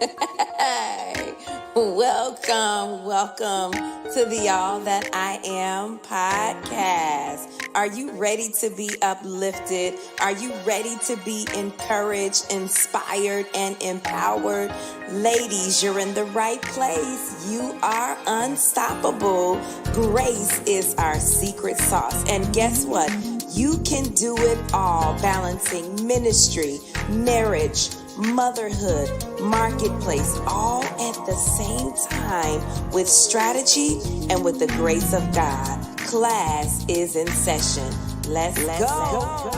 Hey, welcome to the All That I Am podcast. Are you ready to be uplifted? Are you ready to be encouraged, inspired, and empowered? Ladies, you're in the right place. You are unstoppable. Grace is our secret sauce. And guess what? You can do it all, balancing ministry, marriage, motherhood, marketplace, all at the same time with strategy and with the grace of God. Class is in session. Let's go.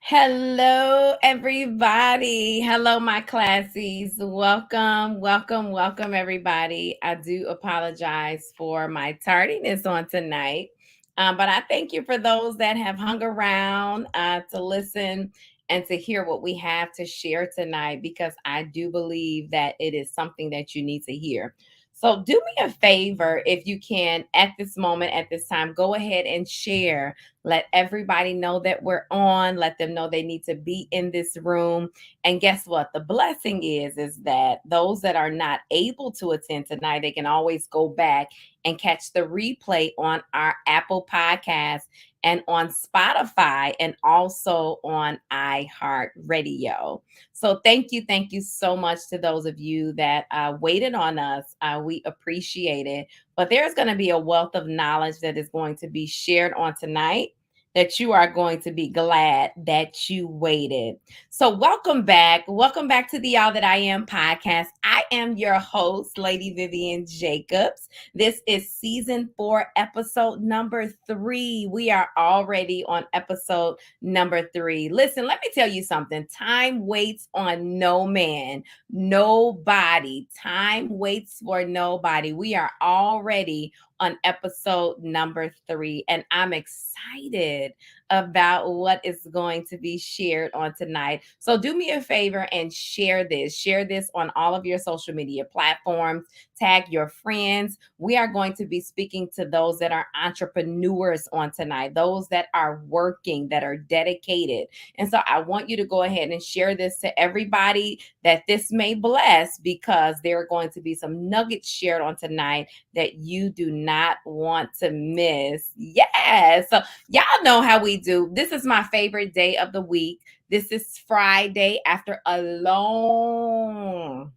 Hello, everybody. Hello, my classies. Welcome, everybody. I do apologize for my tardiness on tonight, but I thank you for those that have hung around to listen and to hear what we have to share tonight, because I do believe that it is something that you need to hear. So, do me a favor if you can, at this moment, at this time, go ahead and share. Let everybody know that we're on. Let them know they need to be in this room. And guess what? The blessing is that those that are not able to attend tonight, they can always go back and catch the replay on our Apple Podcast and on Spotify and also on iHeartRadio. So thank you so much to those of you that waited on us. We appreciate it. But there's going to be a wealth of knowledge that is going to be shared on tonight that you are going to be glad that you waited. So welcome back. Welcome back to the All That I Am podcast. I am your host, Lady Vivian Jacobs. This is season 4, episode number 3. We are already on episode number 3. Listen, let me tell you something. Time waits on no man, nobody. Time waits for nobody. We are already on episode number 3, and I'm excited about what is going to be shared on tonight. So do me a favor and share this. Share this on all of your social media platforms. Tag your friends. We are going to be speaking to those that are entrepreneurs on tonight, those that are working, that are dedicated. And so I want you to go ahead and share this to everybody that this may bless, because there are going to be some nuggets shared on tonight that you do not want to miss. Yes. So y'all know how we do. This is my favorite day of the week. This is Friday after a long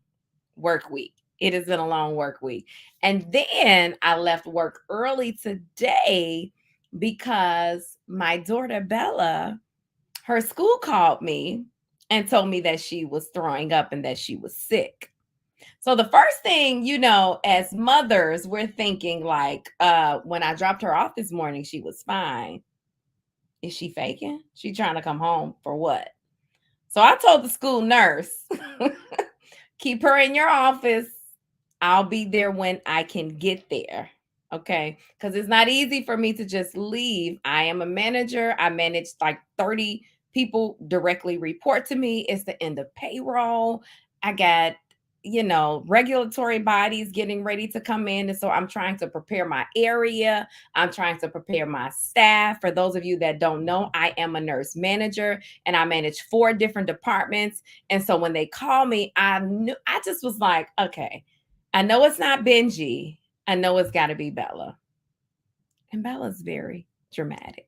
work week. It has been a long work week. And then I left work early today because my daughter Bella, her school called me and told me that she was throwing up and that she was sick. So the first thing, as mothers, we're thinking like, when I dropped her off this morning, she was fine. Is she faking? She trying to come home for what? So I told the school nurse, keep her in your office. I'll be there when I can get there. Okay. Because it's not easy for me to just leave. I am a manager. I manage like 30 people directly report to me. It's the end of payroll. I got regulatory bodies getting ready to come in. And so I'm trying to prepare my area. I'm trying to prepare my staff. For those of you that don't know, I am a nurse manager and I manage 4 different departments. And so when they call me, I just was like, okay, I know it's not Benji. I know it's got to be Bella. And Bella's very dramatic.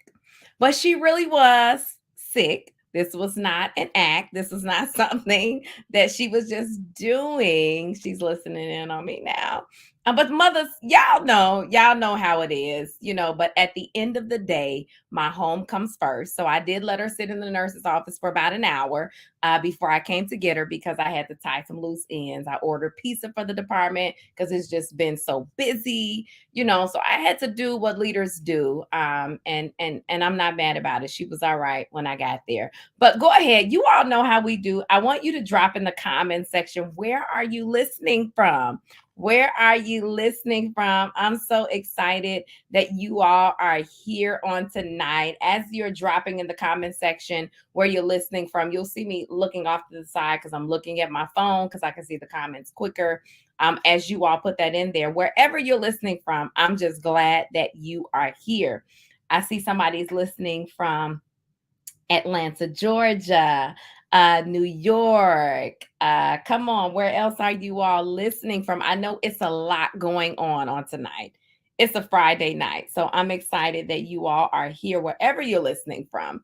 But she really was sick. This was not an act. This was not something that she was just doing. She's listening in on me now. But mothers, y'all know how it is, but at the end of the day, my home comes first. So I did let her sit in the nurse's office for about an hour before I came to get her because I had to tie some loose ends. I ordered pizza for the department because it's just been so busy, so I had to do what leaders do. And I'm not mad about it. She was all right when I got there. But go ahead. You all know how we do. I want you to drop in the comment section, where are you listening from? Where are you listening from? I'm so excited that you all are here on tonight. As you're dropping in the comment section where you're listening from, you'll see me looking off to the side because I'm looking at my phone because I can see the comments quicker. As you all put that in there, wherever you're listening from, I'm just glad that you are here. I see somebody's listening from Atlanta, Georgia, New York. Come on, where else are you all listening from? I know it's a lot going on tonight. It's a Friday night, so I'm excited that you all are here wherever you're listening from.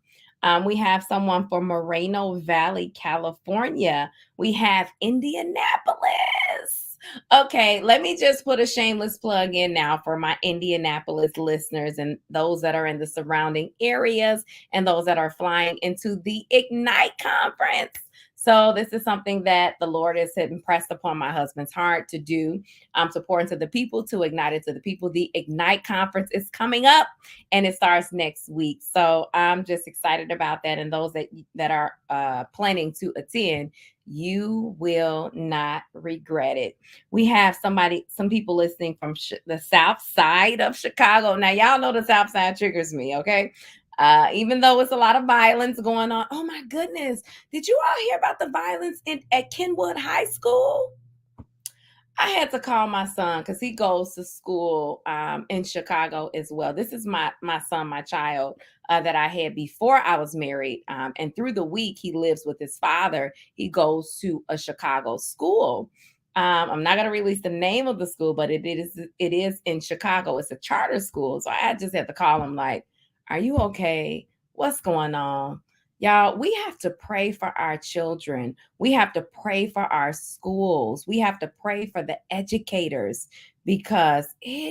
We have someone from Moreno Valley, California. We have Indianapolis. Okay, let me just put a shameless plug in now for my Indianapolis listeners and those that are in the surrounding areas and those that are flying into the Ignite conference. So this is something that the Lord has impressed upon my husband's heart to do, to pour into the people, to ignite it to the people. The Ignite conference is coming up and it starts next week. So I'm just excited about that. And those that are planning to attend, you will not regret it. We have some people listening from the South Side of Chicago. Now, y'all know the South Side triggers me, okay? Even though it's a lot of violence going on. Oh my goodness. Did you all hear about the violence at Kenwood High School? I had to call my son because he goes to school in Chicago as well. This is my son, my child that I had before I was married. And through the week, he lives with his father. He goes to a Chicago school. I'm not going to release the name of the school, but it is in Chicago. It's a charter school. So I just had to call him like, are you okay? What's going on? Y'all, we have to pray for our children. We have to pray for our schools. We have to pray for the educators because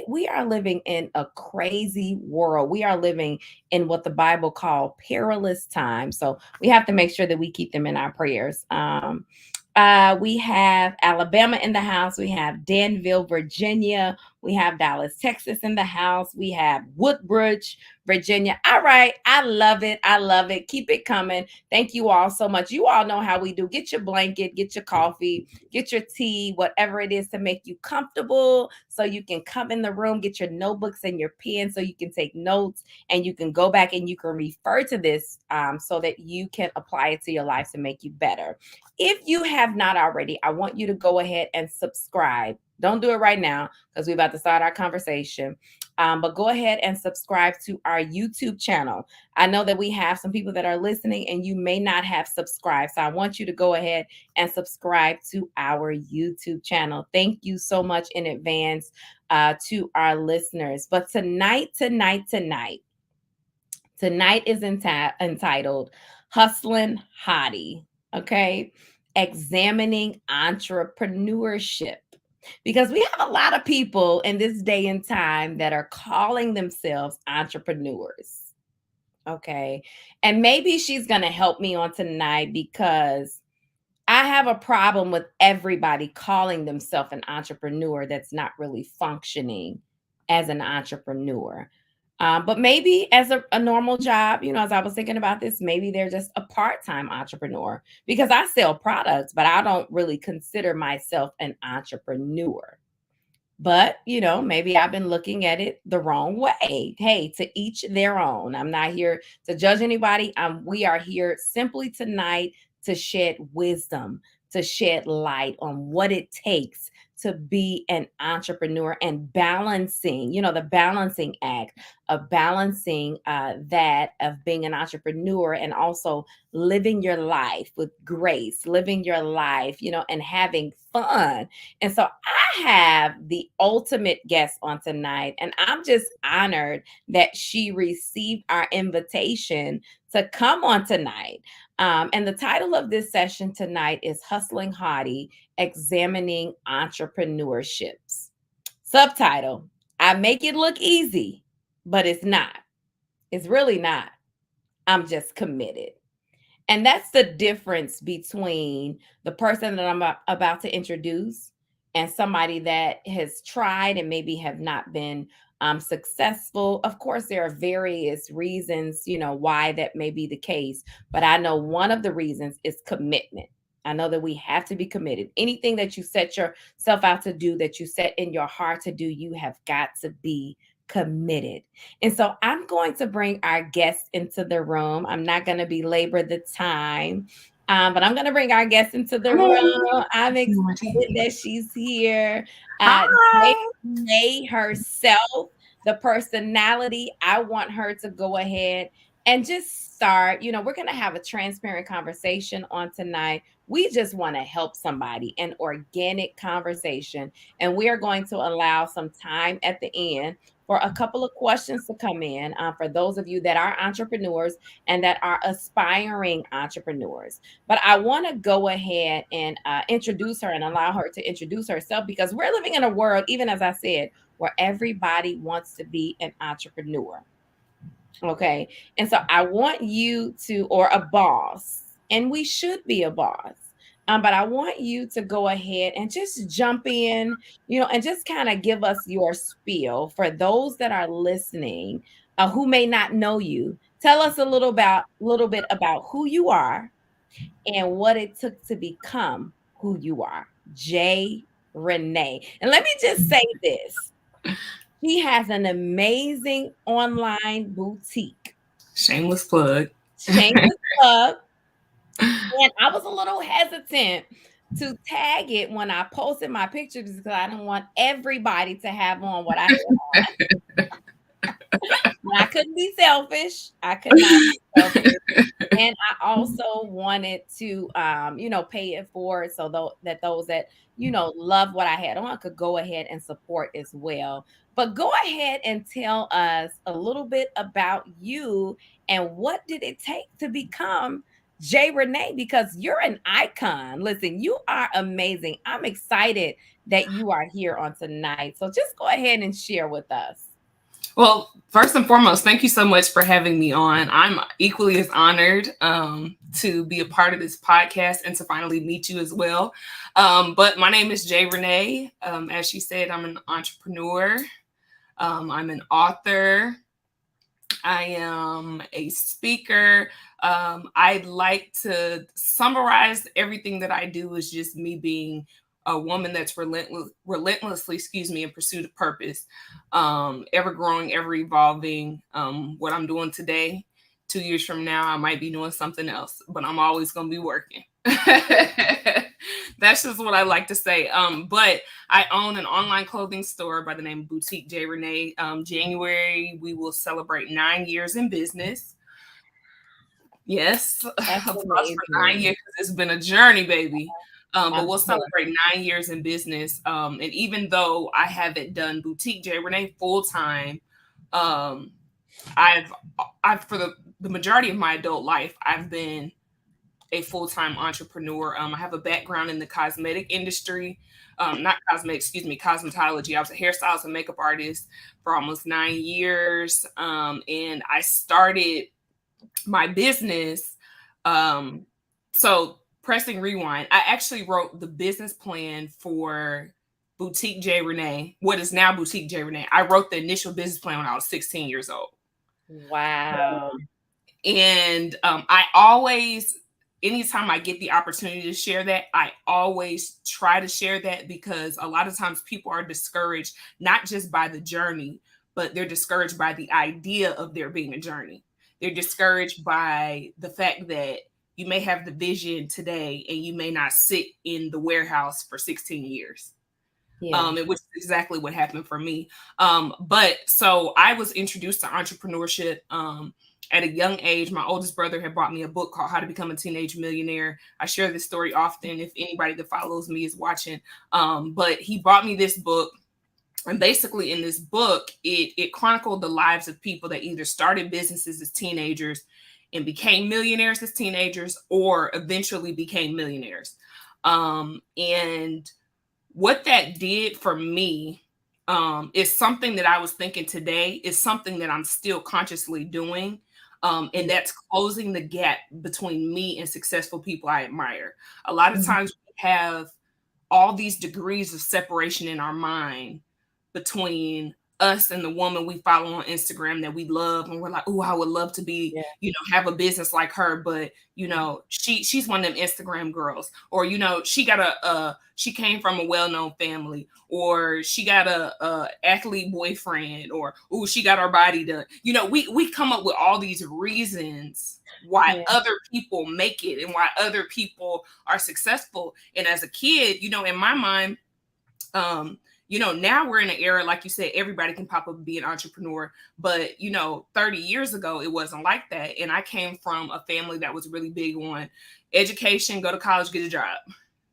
we are living in a crazy world. We are living in what the Bible called perilous times. So we have to make sure that we keep them in our prayers. We have Alabama in the house. We have Danville, Virginia. We have Dallas, Texas in the house. We have Woodbridge, Virginia. All right. I love it. I love it. Keep it coming. Thank you all so much. You all know how we do. Get your blanket, get your coffee, get your tea, whatever it is to make you comfortable so you can come in the room, get your notebooks and your pen so you can take notes and you can go back and you can refer to this so that you can apply it to your life to make you better. If you have not already, I want you to go ahead and subscribe. Don't do it right now because we're about to start our conversation. But go ahead and subscribe to our YouTube channel. I know that we have some people that are listening and you may not have subscribed. So I want you to go ahead and subscribe to our YouTube channel. Thank you so much in advance to our listeners. But tonight is entitled Hustlin' Hautie. Okay. Examining entrepreneurship. Because we have a lot of people in this day and time that are calling themselves entrepreneurs. Okay. And maybe she's going to help me on tonight because I have a problem with everybody calling themselves an entrepreneur that's not really functioning as an entrepreneur. But maybe as a normal job, as I was thinking about this, maybe they're just a part-time entrepreneur because I sell products, but I don't really consider myself an entrepreneur. But, maybe I've been looking at it the wrong way. Hey, to each their own. I'm not here to judge anybody. We are here simply tonight to shed wisdom, to shed light on what it takes to be an entrepreneur and balancing, the balancing act of balancing that of being an entrepreneur and also living your life with grace, living your life, and having fun. And so I have the ultimate guest on tonight, and I'm just honored that she received our invitation to come on tonight. And the title of this session tonight is Hustling Hautie, Examining Entrepreneurships. Subtitle: I make it look easy, but it's not. It's really not. I'm just committed. And that's the difference between the person that I'm about to introduce and somebody that has tried and maybe have not been successful. Of course, there are various reasons, why that may be the case. But I know one of the reasons is commitment. I know that we have to be committed. Anything that you set yourself out to do, that you set in your heart to do, you have got to be committed. And so I'm going to bring our guest into the room. I'm not going to belabor the time, but I'm going to bring our guest into the room. I'm excited that she's here. Jay Hi. Renee herself, the personality. I want her to go ahead and just start. We're going to have a transparent conversation on tonight. We just want to help somebody, an organic conversation. And we are going to allow some time at the end for a couple of questions to come in for those of you that are entrepreneurs and that are aspiring entrepreneurs. But I want to go ahead and introduce her and allow her to introduce herself, because we're living in a world, even as I said, where everybody wants to be an entrepreneur. Okay. And so I want you to, or a boss, and we should be a boss. But I want you to go ahead and just jump in, and just kind of give us your spiel for those that are listening who may not know you. Tell us a little bit about who you are and what it took to become who you are. Jay Renee. And let me just say this. She has an amazing online boutique. Shameless plug. Shameless plug. And I was a little hesitant to tag it when I posted my pictures because I didn't want everybody to have on what I had on. I couldn't be selfish. I could not be selfish. And I also wanted to, pay it forward so that those that, love what I had on could go ahead and support as well. But go ahead and tell us a little bit about you and what did it take to become Jay Renee, because you're an icon. Listen, you are amazing. I'm excited that you are here on tonight. So just go ahead and share with us. Well, first and foremost, thank you so much for having me on. I'm equally as honored to be a part of this podcast and to finally meet you as well. But my name is Jay Renee. As she said, I'm an entrepreneur. I'm an author. I am a speaker. I'd like to summarize everything that I do as just me being a woman that's relentlessly, in pursuit of purpose, ever growing, ever evolving. What I'm doing today, 2 years from now, I might be doing something else, but I'm always going to be working. That's just what I like to say. But I own an online clothing store by the name of Boutique Jay Renee. January, we will celebrate 9 years in business. Yes, That's of course, amazing. for 9 years, it's been a journey, baby. But we'll celebrate 9 years in business. And even though I haven't done Boutique Jay Renee full time, I've for the majority of my adult life, I've been a full-time entrepreneur. I have a background in the cosmetic industry, not cosmetic, cosmetology. I was a hairstylist and makeup artist for almost 9 years. And I started my business. So pressing rewind, I actually wrote the business plan for Boutique Jay Renee, what is now Boutique Jay Renee. I wrote the initial business plan when I was 16 years old. Wow. And I always, anytime I get the opportunity to share that, I always try to share that, because a lot of times people are discouraged, not just by the journey, but they're discouraged by the idea of there being a journey. They're discouraged by the fact that you may have the vision today and you may not sit in the warehouse for 16 years. Yeah. Which is exactly what happened for me. But so I was introduced to entrepreneurship at a young age. My oldest brother had bought me a book called How to Become a Teenage Millionaire. I share this story often if anybody that follows me is watching. But he bought me this book. And basically in this book, it chronicled the lives of people that either started businesses as teenagers and became millionaires as teenagers, or eventually became millionaires. And what that did for me is something that I was thinking today is something that I'm still consciously doing. And that's closing the gap between me and successful people I admire. A lot of times we have all these degrees of separation in our mind between us and the woman we follow on Instagram that we love, and we're like, oh, I would love to be, have a business like her, but she's one of them Instagram girls, or she came from a well-known family, or she got a athlete boyfriend, or she got her body done. We come up with all these reasons why other people make it and why other people are successful. And as a kid, in my mind, now we're in an era, like you said, everybody can pop up and be an entrepreneur. But, 30 years ago, it wasn't like that. And I came from a family that was really big on education, go to college, get a job.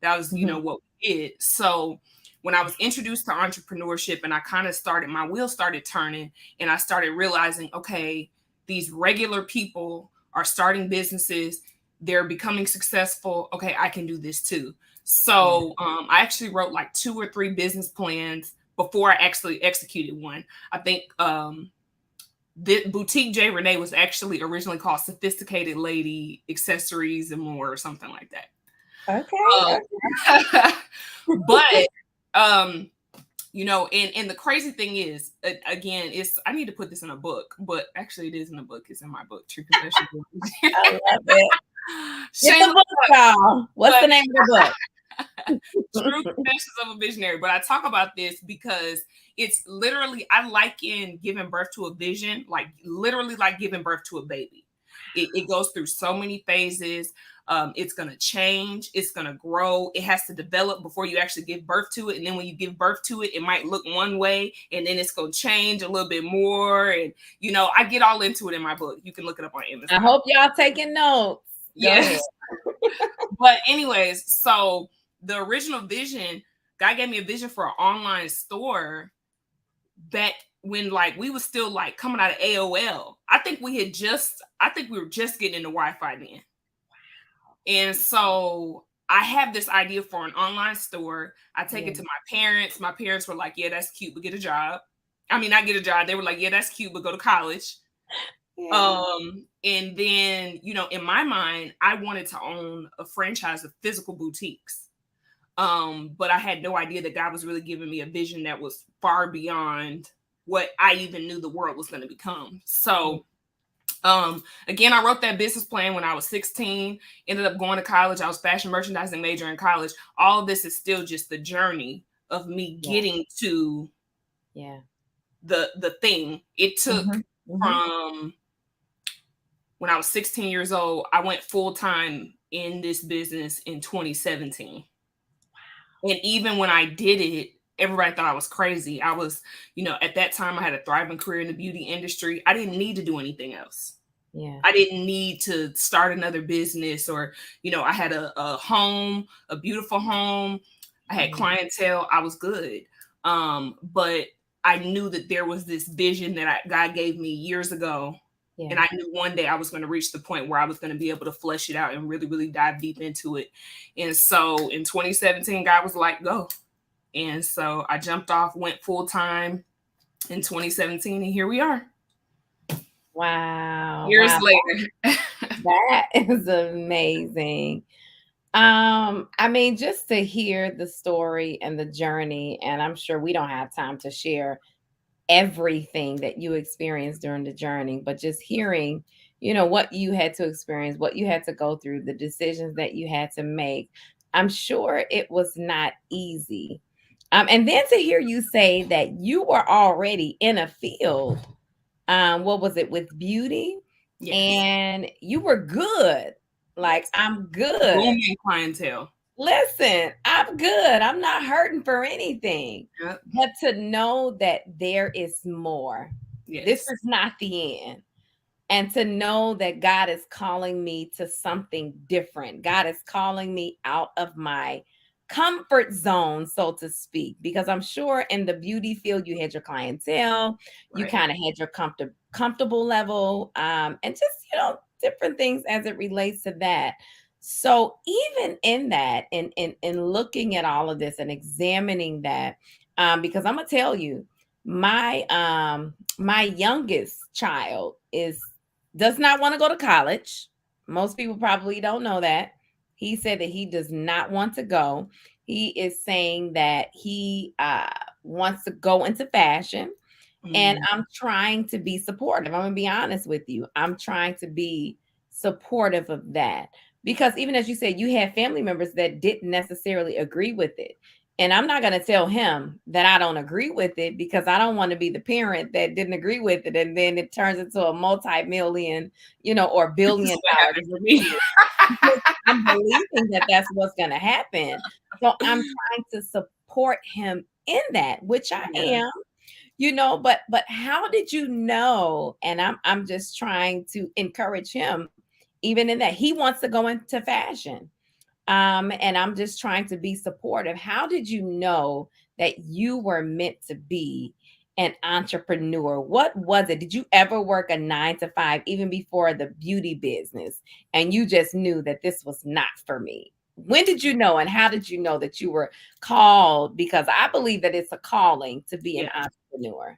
That was, what we did. So when I was introduced to entrepreneurship and I kind of my wheels started turning, and I started realizing, okay, these regular people are starting businesses. They're becoming successful. Okay, I can do this too. So I actually wrote like 2 or 3 business plans before I actually executed one. I think the boutique Jay Renee was actually originally called Sophisticated Lady Accessories and More, or something like that. Okay. But and the crazy thing is, again, I need to put this in a book, but actually it is in a book. It's in my book, True Confessions. I love it. It's a book, y'all. What's the name of the book? True Confessions of a Visionary. But I talk about this because it's literally, I liken giving birth to a vision, like literally like giving birth to a baby. It goes through so many phases. It's going to change. It's going to grow. It has to develop before you actually give birth to it. And then when you give birth to it, it might look one way, and then it's going to change a little bit more. And, I get all into it in my book. You can look it up on Amazon. I hope y'all taking notes. Yes. But anyways, so the original vision, God gave me a vision for an online store back when we was still coming out of AOL. I think we were just getting into Wi-Fi then. And so I have this idea for an online store. I take it to my parents. My parents were like, yeah, that's cute, but get a job. I mean, not get a job. They were like, yeah, that's cute, but go to college. And then, in my mind, I wanted to own a franchise of physical boutiques. But I had no idea that God was really giving me a vision that was far beyond what I even knew the world was going to become. So, again, I wrote that business plan when I was 16, ended up going to college. I was fashion merchandising major in college. All of this is still just the journey of me getting to the thing. It took from when I was 16 years old, I went full time in this business in 2017. Wow. And even when I did it, everybody thought I was crazy. I was, at that time I had a thriving career in the beauty industry. I didn't need to do anything else. Yeah. I didn't need to start another business, or, I had a home, a beautiful home. I had clientele. I was good. But I knew that there was this vision that God gave me years ago. Yeah. And I knew one day I was going to reach the point where I was going to be able to flesh it out and really, really dive deep into it. And so in 2017, God was like, go. And so I jumped off, went full time in 2017, and here we are. Wow. Years later. That is amazing. I mean, just to hear the story and the journey, and I'm sure we don't have time to share everything that you experienced during the journey, but just hearing, what you had to experience, what you had to go through, the decisions that you had to make. I'm sure it was not easy. And then to hear you say that you were already in a field, what was it, with beauty? Yes. And you were good. Like, I'm good. Booming clientele. Listen, I'm good. I'm not hurting for anything. Yep. But to know that there is more. Yes. This is not the end. And to know that God is calling me to something different. God is calling me out of my comfort zone, so to speak, because I'm sure in the beauty field, you had your clientele, you kind of had your comfortable level, and just, different things as it relates to that. So even in that, in looking at all of this and examining that, Because I'm gonna tell you, my youngest child does not want to go to college. Most people probably don't know that. He said that he does not want to go. He is saying that he wants to go into fashion. And I'm trying to be supportive. I'm going to be honest with you. I'm trying to be supportive of that because even as you said, you had family members that didn't necessarily agree with it. And I'm not going to tell him that I don't agree with it because I don't want to be the parent that didn't agree with it. And then it turns into a multi-million, or billion dollars. I'm believing that that's what's going to happen. So I'm trying to support him in that, which I am. But how did you know? And I'm just trying to encourage him, even in that he wants to go into fashion. And I'm just trying to be supportive. How did you know that you were meant to be an entrepreneur? What was it? Did you ever work a 9 to 5, even before the beauty business, and you just knew that this was not for me? When did you know, and how did you know that you were called? Because I believe that it's a calling to be an entrepreneur.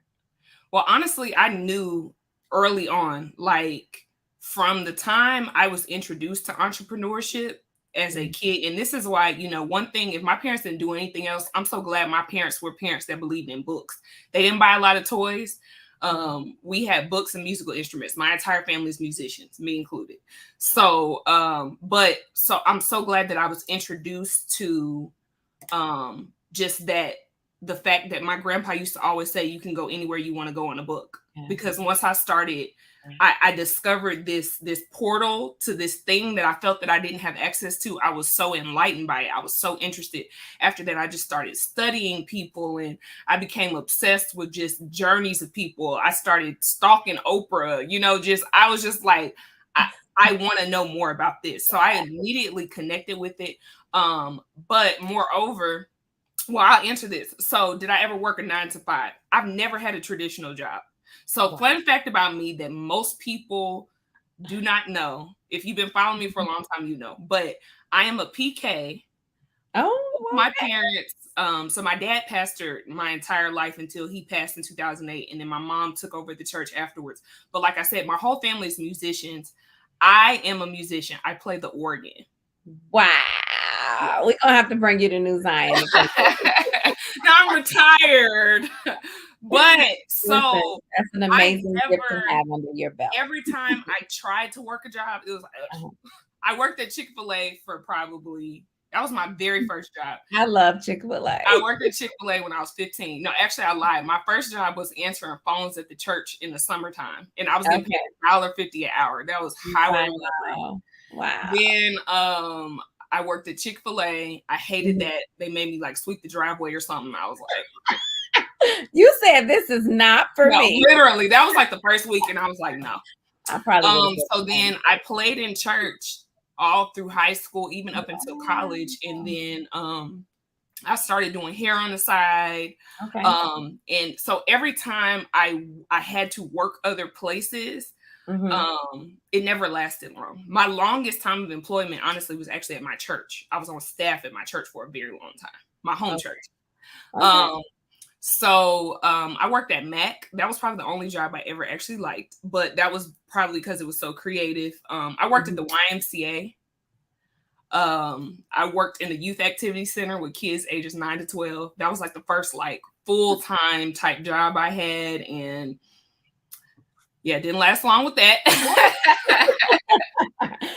Well, honestly, I knew early on, like from the time I was introduced to entrepreneurship as a kid. And this is why, one thing, if my parents didn't do anything else, I'm so glad my parents were parents that believed in books. They didn't buy a lot of toys. We had books and musical instruments. My entire family is musicians, me included. So I'm so glad that I was introduced to just that, the fact that my grandpa used to always say, you can go anywhere you want to go in a book. Because once I started, I discovered this portal to this thing that I felt that I didn't have access to. I was so enlightened by it. I was so interested. After that, I just started studying people, and I became obsessed with just journeys of people. I started stalking Oprah, I was just like, I want to know more about this. So I immediately connected with it. But moreover, well, I'll answer this. So did I ever work a 9 to 5? I've never had a traditional job. So fun fact about me that most people do not know. If you've been following me for a long time, you know. But I am a PK. Oh, my parents. So my dad pastored my entire life until he passed in 2008. And then my mom took over the church afterwards. But like I said, my whole family is musicians. I am a musician. I play the organ. Wow. We're going to have to bring you to New Zion. Now I'm retired. But so that's an amazing gift to have under your belt. Every time I tried to work a job, it was like, I worked at Chick-fil-A for that was my very first job. I love Chick-fil-A. I worked at Chick-fil-A when I was 15. No, actually I lied. My first job was answering phones at the church in the summertime. And I was getting paid $1.50 an hour. That was highway robbery. Wow. Then I worked at Chick-fil-A. I hated that. They made me like sweep the driveway or something. I was like, you said this is not for me. Literally, that was like the first week, and I was like, no. I probably so then I played in church all through high school, even up until college, and then I started doing hair on the side. Okay. And so every time I had to work other places, it never lasted long. My longest time of employment, honestly, was actually at my church. I was on staff at my church for a very long time, my home church. Okay. So I worked at Mac. That was probably the only job I ever actually liked, but that was probably because it was so creative. I worked at the YMCA. I worked in the youth activity center with kids ages 9 to 12. That was like the first like full-time type job I had. And yeah, didn't last long with that.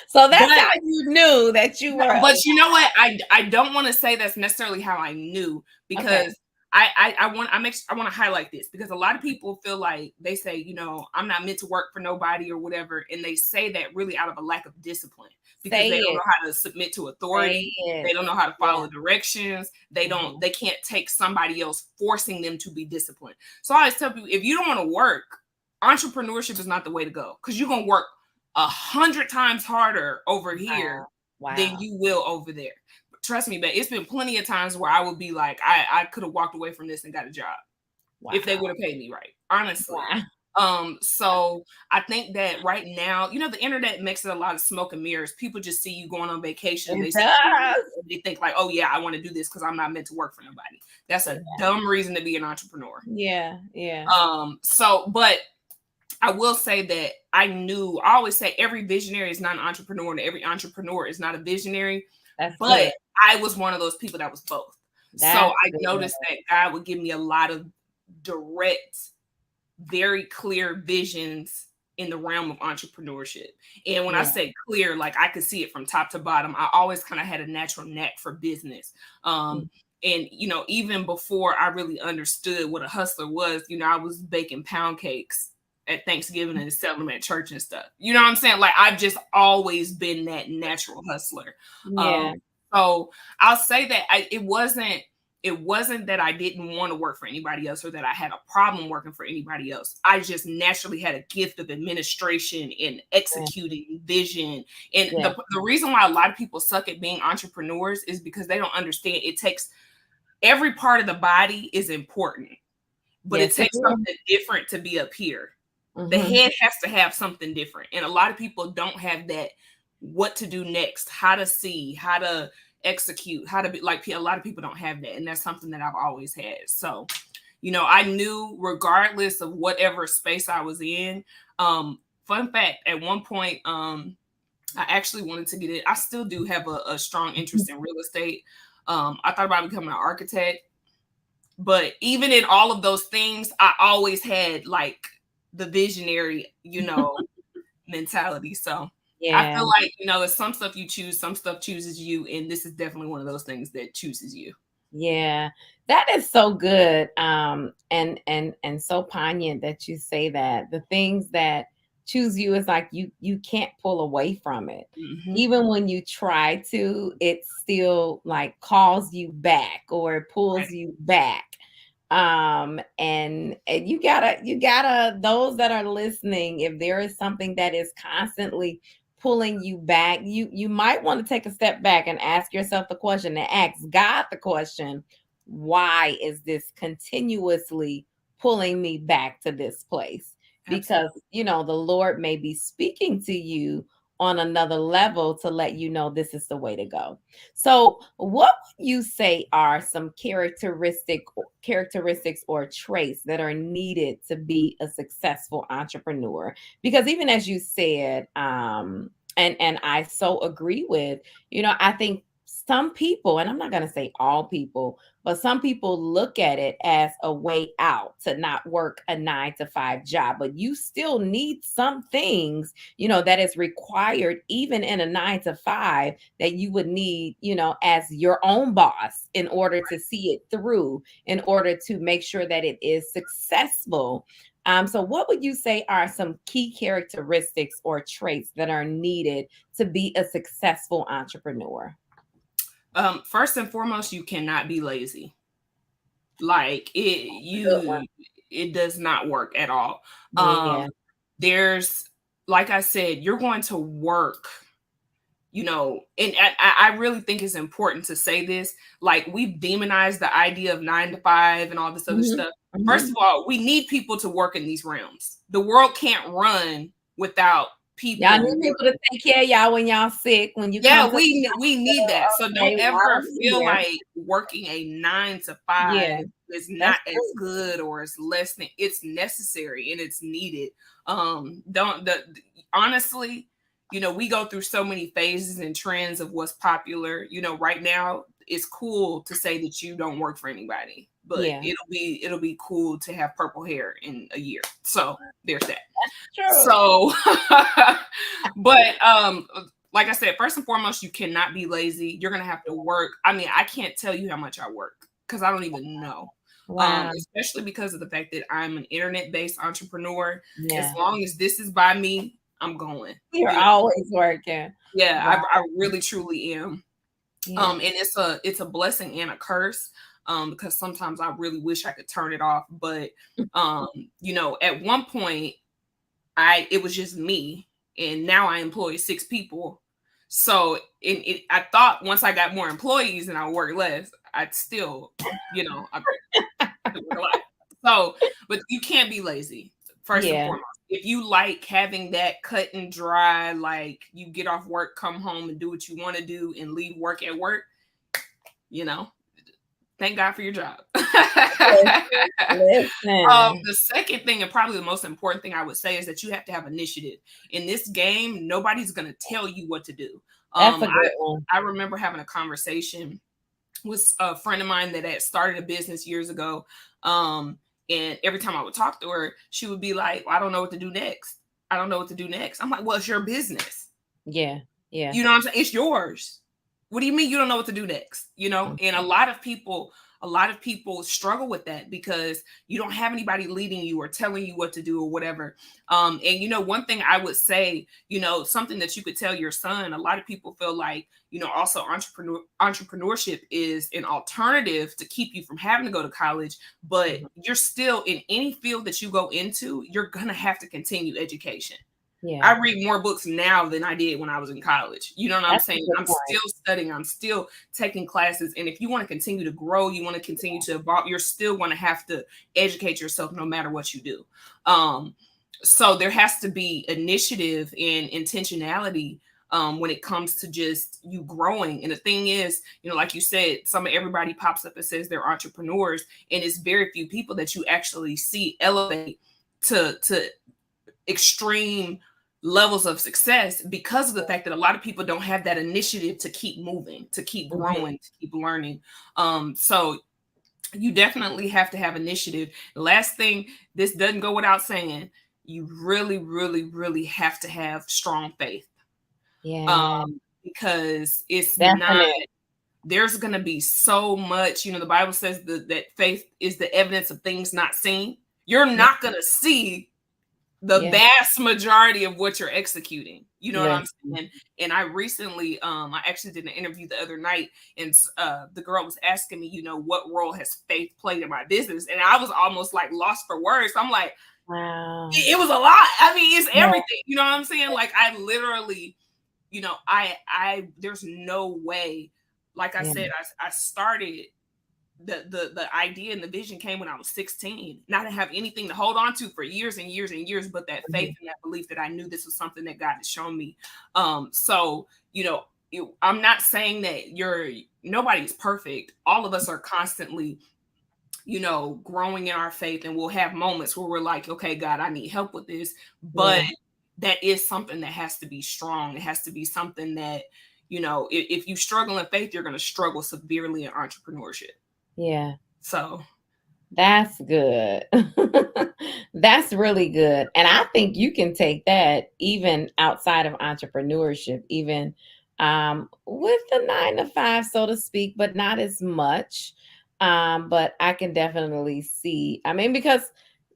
So that's how you knew that you were. But you know what? I don't want to say that's necessarily how I knew, because I want to highlight this, because a lot of people feel like they say, I'm not meant to work for nobody or whatever. And they say that really out of a lack of discipline, because they don't know how to submit to authority. They don't know how to follow directions. They can't take somebody else forcing them to be disciplined. So I always tell people, if you don't want to work, entrepreneurship is not the way to go, because you're going to work 100 times harder over here than you will over there. Trust me, but it's been plenty of times where I would be like, I could have walked away from this and got a job if they would have paid me right. Honestly. So I think that right now, the internet makes it a lot of smoke and mirrors. People just see you going on vacation. It does. They think like, oh yeah, I want to do this because I'm not meant to work for nobody. That's a dumb reason to be an entrepreneur. Yeah. But I will say that I always say every visionary is not an entrepreneur and every entrepreneur is not a visionary. That's but good. I was one of those people that was both. So I noticed that God would give me a lot of direct, very clear visions in the realm of entrepreneurship. And when I say clear, like I could see it from top to bottom. I always kind of had a natural knack for business. And, even before I really understood what a hustler was, I was baking pound cakes at Thanksgiving and selling them at church and stuff. You know what I'm saying? Like I've just always been that natural hustler. Yeah. So I'll say that it wasn't that I didn't want to work for anybody else or that I had a problem working for anybody else. I just naturally had a gift of administration and executing vision. And the reason why a lot of people suck at being entrepreneurs is because they don't understand it takes every part of the body is important, but it takes something different to be up here. Mm-hmm. The head has to have something different. And a lot of people don't have that, what to do next, how to see, how to execute, how to be like, a lot of people don't have that. And that's something that I've always had. So, I knew regardless of whatever space I was in, fun fact, at one point, I actually wanted to get it. I still do have a strong interest in real estate. I thought about becoming an architect, but even in all of those things, I always had like the visionary, mentality. So I feel like, it's some stuff you choose, some stuff chooses you. And this is definitely one of those things that chooses you. Yeah, that is so good. And so poignant that you say that. The things that choose you is like you can't pull away from it. Mm-hmm. Even when you try to, it still like calls you back or it pulls you back. And you gotta those that are listening, if there is something that is constantly pulling you back, you might want to take a step back and ask yourself the question and ask God the question, why is this continuously pulling me back to this place? Because, the Lord may be speaking to you on another level to let you know this is the way to go. So what would you say are some characteristics or traits that are needed to be a successful entrepreneur? Because even as you said, and I so agree with, I think some people, and I'm not going to say all people, but some people look at it as a way out to not work a 9-to-5 job, but you still need some things, that is required even in a 9-to-5 that you would need, as your own boss in order to see it through, in order to make sure that it is successful. So what would you say are some key characteristics or traits that are needed to be a successful entrepreneur? First and foremost, you cannot be lazy. Like it does not work at all. There's, like I said, you're going to work, and I really think it's important to say this. Like we've demonized the idea of 9-to-5 and all this other stuff. Mm-hmm. First of all, we need people to work in these realms. The world can't run without people. Y'all need people to take care of y'all when y'all sick. When you we need that. So don't ever feel like working a 9-to-5 is not as good or is less than. It's necessary and it's needed. Honestly, we go through so many phases and trends of what's popular. Right now it's cool to say that you don't work for anybody, but it'll be cool to have purple hair in a year. So there's that. That's true. So, but like I said, first and foremost, you cannot be lazy. You're gonna have to work. I mean, I can't tell you how much I work because I don't even know. Wow. Especially because of the fact that I'm an internet-based entrepreneur. As long as this is by me, I'm going. You're always working. Yeah, wow. I really truly am. And it's a blessing and a curse. Because sometimes I really wish I could turn it off. But at one point it was just me, and now I employ 6 people. So I thought once I got more employees and I work less, I'd still, I work a lot. So, but you can't be lazy. First and foremost, if you like having that cut and dry, like you get off work, come home and do what you want to do and leave work at work, you know, thank God for your job. The second thing, and probably the most important thing I would say, is that you have to have initiative. In this game, nobody's going to tell you what to do. That's a good one. I remember having a conversation with a friend of mine that had started a business years ago. And every time I would talk to her, she would be like, well, I don't know what to do next. I don't know what to do next. I'm like, well, it's your business. Yeah. You know what I'm saying? It's yours. What do you mean you don't know what to do next? You know, and a lot of people struggle with that because you don't have anybody leading you or telling you what to do or whatever. And, you know, one thing I would say, you know, something that you could tell your son, a lot of people feel like, you know, also entrepreneurship is an alternative to keep you from having to go to college, but you're still, in any field that you go into, you're going to have to continue education. Yeah. I read more books now than I did when I was in college. You know what I'm saying? I'm still studying. I'm still taking classes. And if you want to continue to grow, you want to continue to evolve, you're still going to have to educate yourself no matter what you do. So there has to be initiative and intentionality when it comes to just you growing. And the thing is, you know, like you said, everybody pops up and says they're entrepreneurs, and it's very few people that you actually see elevate to extreme levels of success because of the fact that a lot of people don't have that initiative to keep moving, to keep growing, to keep learning. So you definitely have to have initiative. The last thing, this doesn't go without saying, you really, really, really have to have strong faith. Yeah. Because it's not, there's going to be so much, you know, the Bible says that faith is the evidence of things not seen. You're not going to see the vast majority of what you're executing. You know what I'm saying? And I recently, I actually did an interview the other night, and the girl was asking me, you know, what role has faith played in my business? And I was almost like lost for words. I'm like, wow, it was a lot. I mean, it's everything. You know what I'm saying? Like, I literally, you know, I there's no way. Like I said, I started. The idea and the vision came when I was 16. Not to have anything to hold on to for years and years and years, but that faith and that belief that I knew this was something that God had shown me. So, you know, I'm not saying that nobody's perfect. All of us are constantly, you know, growing in our faith, and we'll have moments where we're like, okay, God, I need help with this. But that is something that has to be strong. It has to be something that, you know, if you struggle in faith, you're going to struggle severely in entrepreneurship. Yeah. So that's good. That's really good. And I think you can take that even outside of entrepreneurship, even with the 9 to 5, so to speak, but not as much. But I can definitely see, I mean, because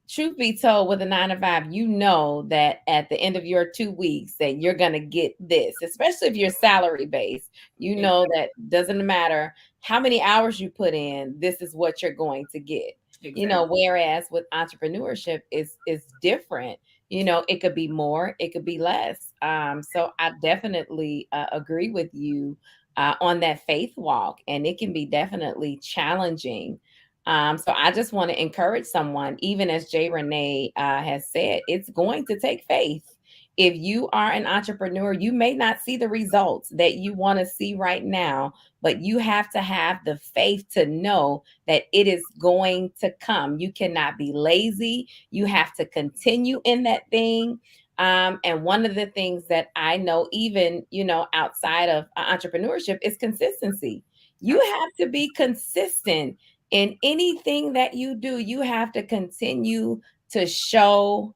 truth be told, with a 9 to 5, you know that at the end of your 2 weeks that you're going to get this, especially if you're salary based. You know that doesn't matter how many hours you put in, this is what you're going to get. Exactly. You know, whereas with entrepreneurship is different. You know, it could be more, it could be less. So I definitely agree with you on that faith walk, and it can be definitely challenging. So I just want to encourage someone, even as Jay Renee has said, it's going to take faith. If you are an entrepreneur, you may not see the results that you want to see right now, but you have to have the faith to know that it is going to come. You cannot be lazy. You have to continue in that thing. And one of the things that I know, even, you know, outside of entrepreneurship, is consistency. You have to be consistent in anything that you do. You have to continue to show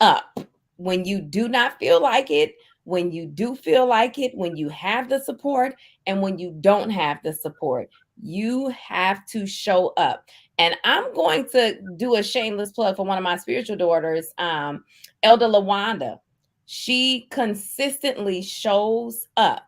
up when you do not feel like it, when you do feel like it, when you have the support, and when you don't have the support. You have to show up. And I'm going to do a shameless plug for one of my spiritual daughters, Elder LaWanda. She consistently shows up.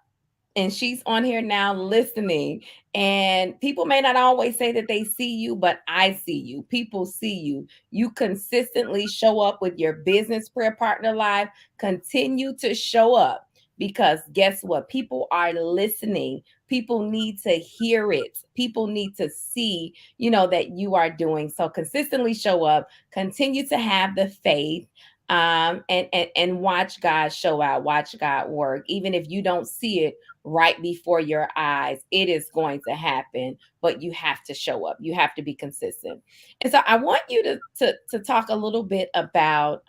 And she's on here now listening. And people may not always say that they see you, but I see you. People see you. You consistently show up with your business prayer partner live. Continue to show up, because guess what? People are listening. People need to hear it. People need to see, that you are doing. So consistently show up, continue to have the faith, and watch God show out, watch God work. Even if you don't see it right before your eyes, it is going to happen, but you have to show up. You have to be consistent. And so I want you to talk a little bit about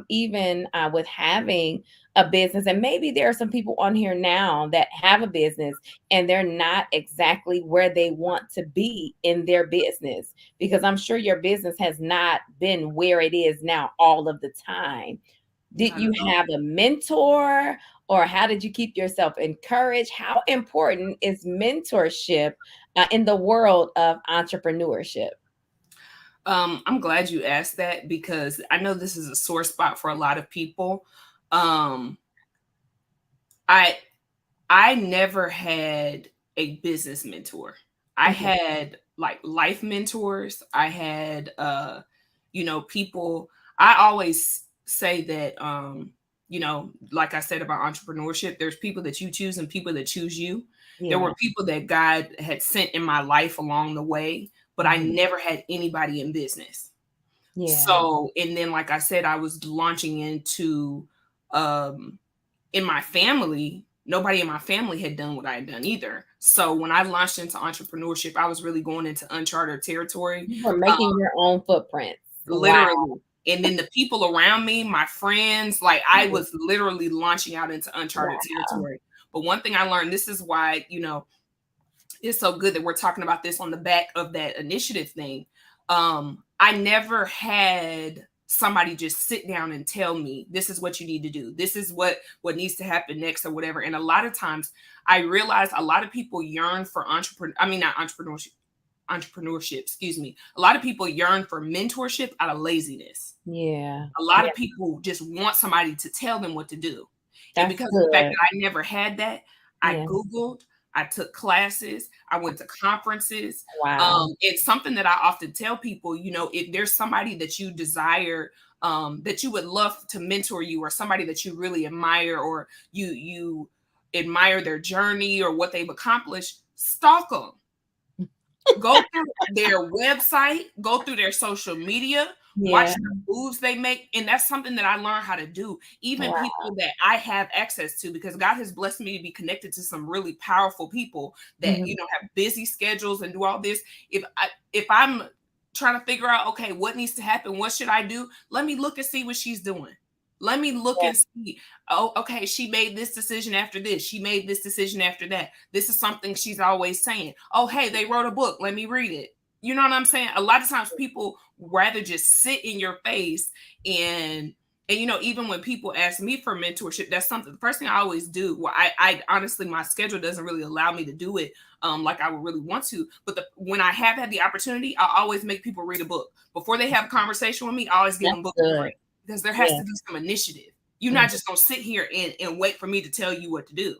even with having a business. And maybe there are some people on here now that have a business and they're not exactly where they want to be in their business, because I'm sure your business has not been where it is now all of the time. Did you have a mentor, or how did you keep yourself encouraged? How important is mentorship in the world of entrepreneurship? I'm glad you asked that, because I know this is a sore spot for a lot of people. I never had a business mentor. I had like life mentors. I had people. I always say that like I said about entrepreneurship, there's people that you choose and people that choose you. Yeah. There were people that God had sent in my life along the way, but I never had anybody in business. Yeah. So, and then like I said, I was launching into in my family, nobody in my family had done what I had done either. So when I launched into entrepreneurship, I was really going into uncharted territory. You were making your own footprint. Literally. Wow. And then the people around me, my friends, like I was literally launching out into uncharted territory. But one thing I learned, this is why, it's so good that we're talking about this on the back of that initiative thing. I never had somebody just sit down and tell me, this is what you need to do. This is what needs to happen next or whatever. And a lot of times I realized a lot of people yearn for entrepreneurship, excuse me. A lot of people yearn for mentorship out of laziness. Yeah. A lot of people just want somebody to tell them what to do. And because of the fact that I never had that, I Googled, I took classes, I went to conferences. Wow. It's something that I often tell people, if there's somebody that you desire, that you would love to mentor you, or somebody that you really admire, or you admire their journey or what they've accomplished, stalk them. Go through their website, go through their social media, watch the moves they make. And that's something that I learned how to do. Even people that I have access to, because God has blessed me to be connected to some really powerful people that, have busy schedules and do all this. If I'm trying to figure out, okay, what needs to happen? What should I do? Let me look and see what she's doing. Let me look and see, oh, okay, she made this decision after this. She made this decision after that. This is something she's always saying. Oh, hey, they wrote a book. Let me read it. You know what I'm saying? A lot of times people rather just sit in your face and even when people ask me for mentorship, that's something, the first thing I always do. Well, I honestly, my schedule doesn't really allow me to do it like I would really want to. But when I have had the opportunity, I always make people read a book. Before they have a conversation with me, I always give them books to read. Because there has to be some initiative. You're not just going to sit here and wait for me to tell you what to do.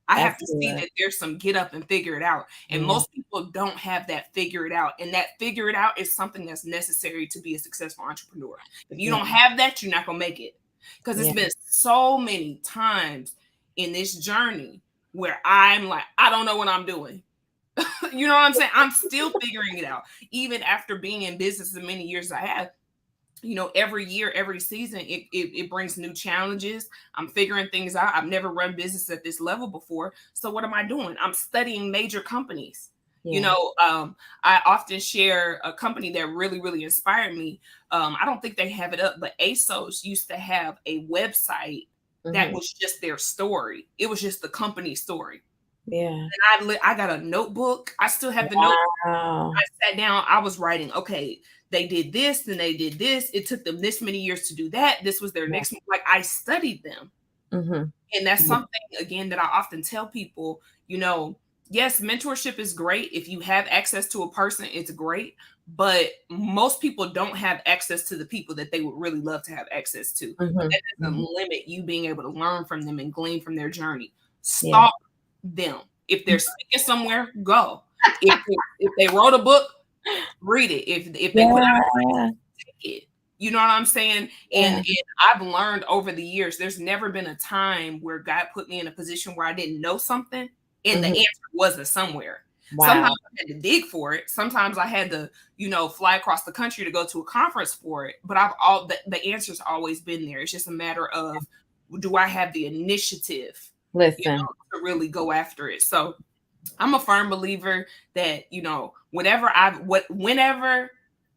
I have to see that there's some get up and figure it out. And most people don't have that figure it out. And that figure it out is something that's necessary to be a successful entrepreneur. If you don't have that, you're not going to make it. Because it's been so many times in this journey where I'm like, I don't know what I'm doing. You know what I'm saying? I'm still figuring it out. Even after being in business as many years as I have, every year, every season, it brings new challenges. I'm figuring things out. I've never run business at this level before. So what am I doing? I'm studying major companies. I often share a company that really, really inspired me. I don't think they have it up, but ASOS used to have a website that was just their story. It was just the company story. Yeah. And I got a notebook. I still have the notebook. I sat down. I was writing, okay, they did this, then they did this. It took them this many years to do that. This was their next, like I studied them. And that's something, again, that I often tell people, yes, mentorship is great. If you have access to a person, it's great. But most people don't have access to the people that they would really love to have access to. But that doesn't limit you being able to learn from them and glean from their journey. Stalk them. If they're speaking somewhere, go. If they wrote a book, read it. If they put out a take it. You know what I'm saying? Yeah. And I've learned over the years, there's never been a time where God put me in a position where I didn't know something and the Mhm. answer wasn't somewhere. Wow. Sometimes I had to dig for it. Sometimes I had to, fly across the country to go to a conference for it. But the answer's always been there. It's just a matter of, do I have the initiative, Listen. to really go after it? So I'm a firm believer that, whenever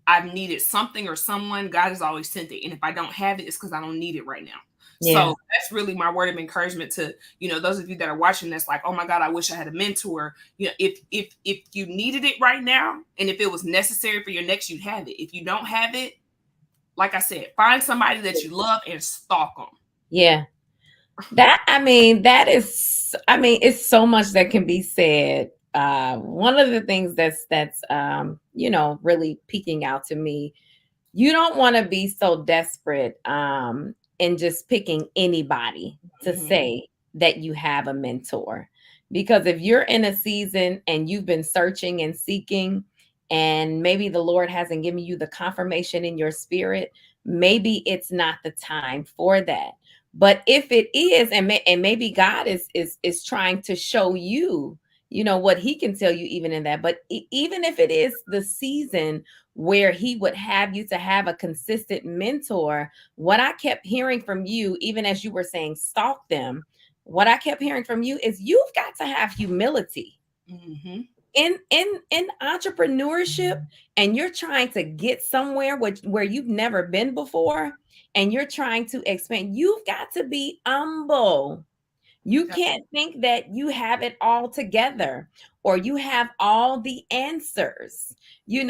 I've needed something or someone, God has always sent it. And if I don't have it, it's because I don't need it right now. Yeah. So that's really my word of encouragement to, those of you that are watching this, like, oh my God, I wish I had a mentor. If you needed it right now, and if it was necessary for your next, you'd have it. If you don't have it, like I said, find somebody that you love and stalk them. Yeah. It's so much that can be said. One of the things that's really peeking out to me, you don't want to be so desperate in just picking anybody to say that you have a mentor. Because if you're in a season and you've been searching and seeking, and maybe the Lord hasn't given you the confirmation in your spirit, maybe it's not the time for that. But if it is, and maybe God is trying to show you, what He can tell you even in that. But even if it is the season where He would have you to have a consistent mentor, what I kept hearing from you, even as you were saying, stalk them. What I kept hearing from you is you've got to have humility. Mm-hmm. In entrepreneurship, and you're trying to get somewhere where you've never been before, and you're trying to expand, you've got to be humble. You can't think that you have it all together or you have all the answers. You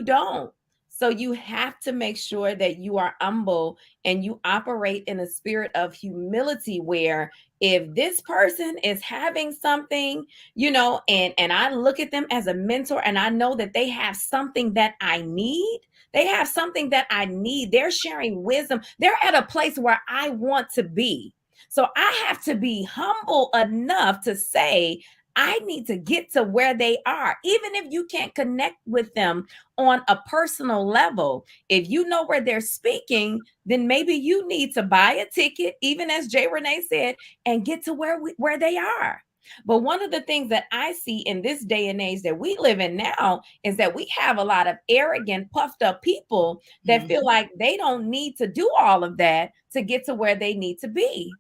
don't. So you have to make sure that you are humble and you operate in a spirit of humility where if this person is having something, and I look at them as a mentor and I know that they have something that I need. They have something that I need. They're sharing wisdom. They're at a place where I want to be. So I have to be humble enough to say, I need to get to where they are. Even if you can't connect with them on a personal level, if you know where they're speaking, then maybe you need to buy a ticket, even as Jay Renee said, and get to where they are. But one of the things that I see in this day and age that we live in now is that we have a lot of arrogant, puffed up people that feel like they don't need to do all of that to get to where they need to be.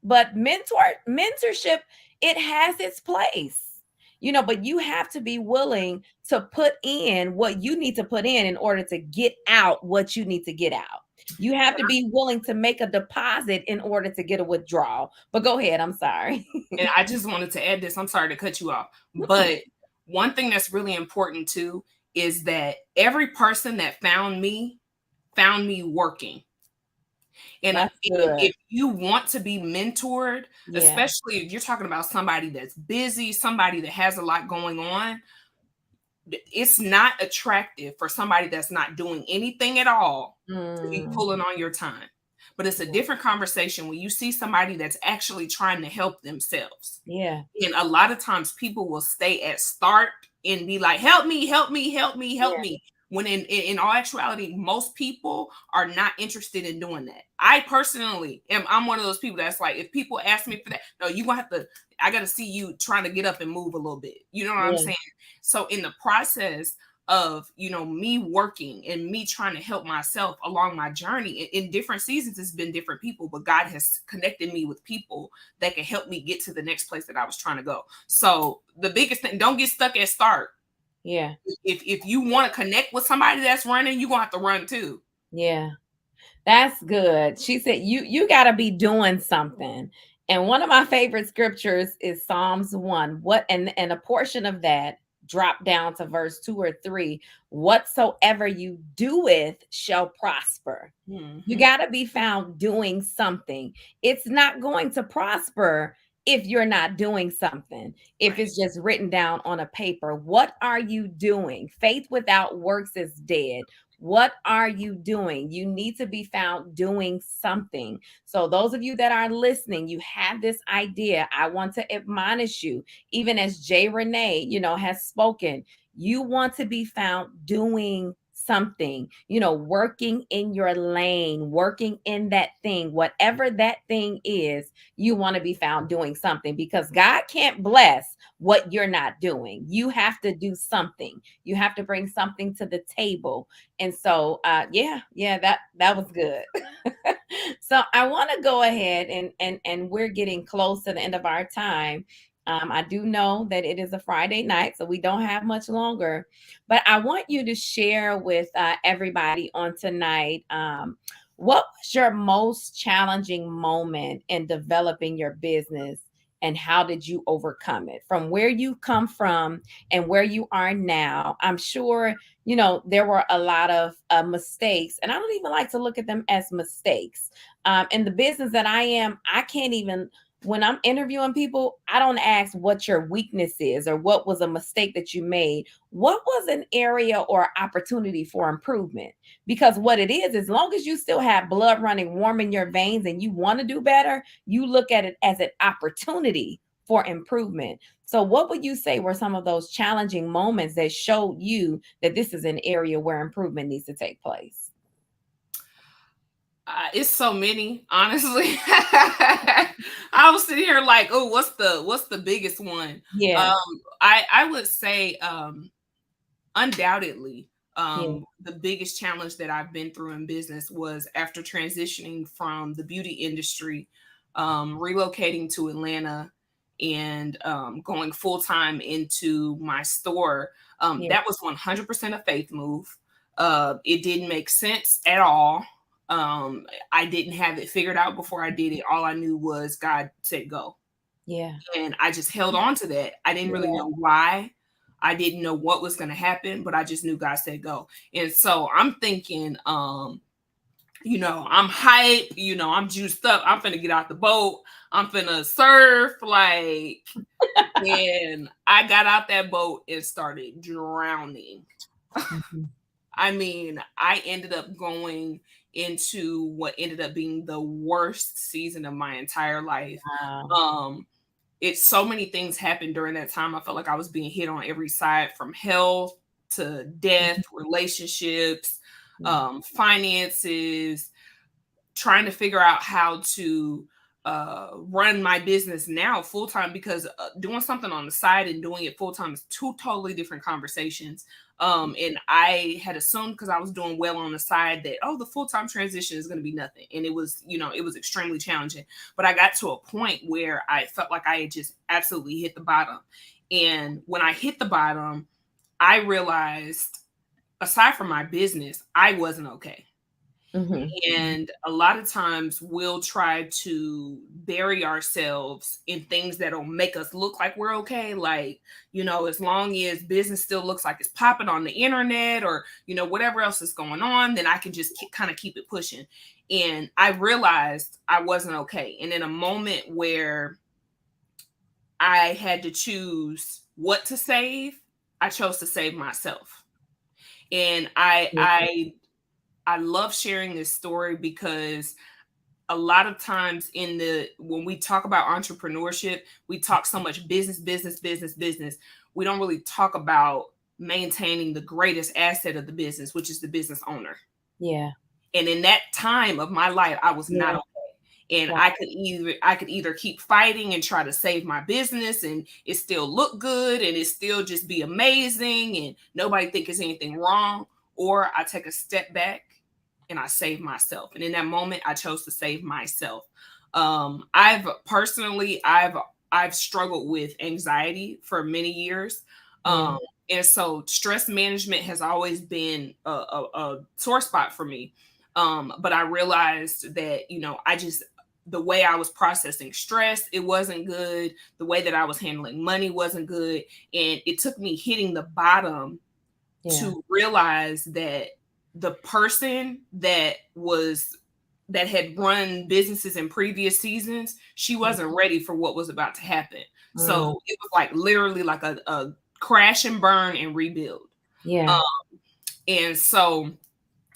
But mentorship, it has its place, but you have to be willing to put in what you need to put in order to get out what you need to get out. You have to be willing to make a deposit in order to get a withdrawal. But go ahead, I'm sorry. And I just wanted to add this. I'm sorry to cut you off. But one thing that's really important too is that every person that found me working. And if you want to be mentored, especially if you're talking about somebody that's busy, somebody that has a lot going on, it's not attractive for somebody that's not doing anything at all to be pulling on your time. But it's a different conversation when you see somebody that's actually trying to help themselves. Yeah. And a lot of times people will stay at start and be like, help me, help me, help me, help me. When in all actuality, most people are not interested in doing that. I personally I'm one of those people that's like, if people ask me for that, no, I got to see you trying to get up and move a little bit. You know what I'm saying? So in the process of, me working and me trying to help myself along my journey in different seasons, it's been different people, but God has connected me with people that can help me get to the next place that I was trying to go. So the biggest thing, don't get stuck at start. Yeah. If you want to connect with somebody that's running, you're going to have to run too. Yeah. That's good. She said, you got to be doing something. And one of my favorite scriptures is Psalms 1. And a portion of that drop down to verse 2 or 3. Whatsoever you doeth shall prosper. You got to be found doing something. It's not going to prosper if you're not doing something, if it's just written down on a paper. What are you doing? Faith without works is dead. What are you doing? You need to be found doing something. So those of you that are listening, you have this idea. I want to admonish you, even as Jay Renee, has spoken. You want to be found doing something, working in your lane, working in that thing, whatever that thing is, you want to be found doing something, because God can't bless what you're not doing. You have to do something. You have to bring something to the table. And so, that was good. So I want to go ahead and we're getting close to the end of our time. I do know that it is a Friday night, so we don't have much longer, but I want you to share with everybody on tonight. What was your most challenging moment in developing your business, and how did you overcome it? From where you come from and where you are now, I'm sure there were a lot of mistakes, and I don't even like to look at them as mistakes. In the business that I am, I can't even, when I'm interviewing people, I don't ask what your weakness is or what was a mistake that you made. What was an area or opportunity for improvement? Because what it is, as long as you still have blood running warm in your veins and you want to do better, you look at it as an opportunity for improvement. So what would you say were some of those challenging moments that showed you that this is an area where improvement needs to take place? It's so many, honestly. I was sitting here like, oh, what's the biggest one? Yeah. I would say undoubtedly, Yeah. the biggest challenge that I've been through in business was after transitioning from the beauty industry, relocating to Atlanta, and going full time into my store. Yeah. That was 100% a faith move. It didn't make sense at all. I didn't have it figured out before I did it. All I knew was God said go. Yeah. And I just held on to that. I didn't really Yeah. know why. I didn't know what was going to happen, but I just knew God said go. And so I'm thinking, I'm hype, I'm juiced up. I'm finna get out the boat. I'm finna surf. And I got out that boat and started drowning. Mm-hmm. I mean, I ended up going into what ended up being the worst season of my entire life. Wow. It's so many things happened during that time. I felt like I was being hit on every side, from health to death, relationships, Yeah. finances, trying to figure out how to run my business now full time, because doing something on the side and doing it full time is two totally different conversations. And I had assumed, because I was doing well on the side, that the full time transition is going to be nothing, and it was extremely challenging. But I got to a point where I felt like I had just absolutely hit the bottom, and when I hit the bottom, I realized, aside from my business, I wasn't okay. Mm-hmm. And a lot of times we'll try to bury ourselves in things that'll make us look like we're okay. Like, as long as business still looks like it's popping on the internet, or, whatever else is going on, then I can just kind of keep it pushing. And I realized I wasn't okay. And in a moment where I had to choose what to save, I chose to save myself. And I love sharing this story, because a lot of times when we talk about entrepreneurship, we talk so much business, business, business, business. We don't really talk about maintaining the greatest asset of the business, which is the business owner. Yeah. And in that time of my life, I was not Yeah. okay. And Wow. I could either keep fighting and try to save my business, and it still look good, and it still just be amazing, and nobody think there's anything wrong, or I take a step back and I save myself. And in that moment, I chose to save myself. I've struggled with anxiety for many years. Yeah. And so stress management has always been a sore spot for me. But I realized that, the way I was processing stress, it wasn't good. The way that I was handling money wasn't good. And it took me hitting the bottom to realize that the person that had run businesses in previous seasons, she wasn't ready for what was about to happen. So it was like literally like a crash and burn and rebuild. Yeah. And so,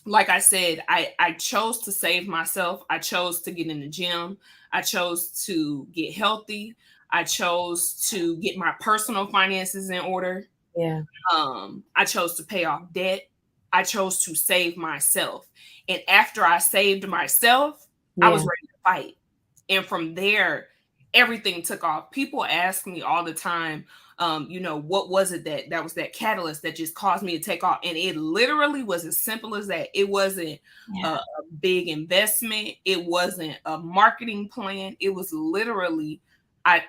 like I said, I chose to save myself. I chose to get in the gym. I chose to get healthy. I chose to get my personal finances in order. Yeah. I chose to pay off debt. I chose to save myself. And after I saved myself, I was ready to fight. And from there, everything took off. People ask me all the time, what was it that was that catalyst that just caused me to take off? And it literally was as simple as that. It wasn't a big investment. It wasn't a marketing plan. It was literally, I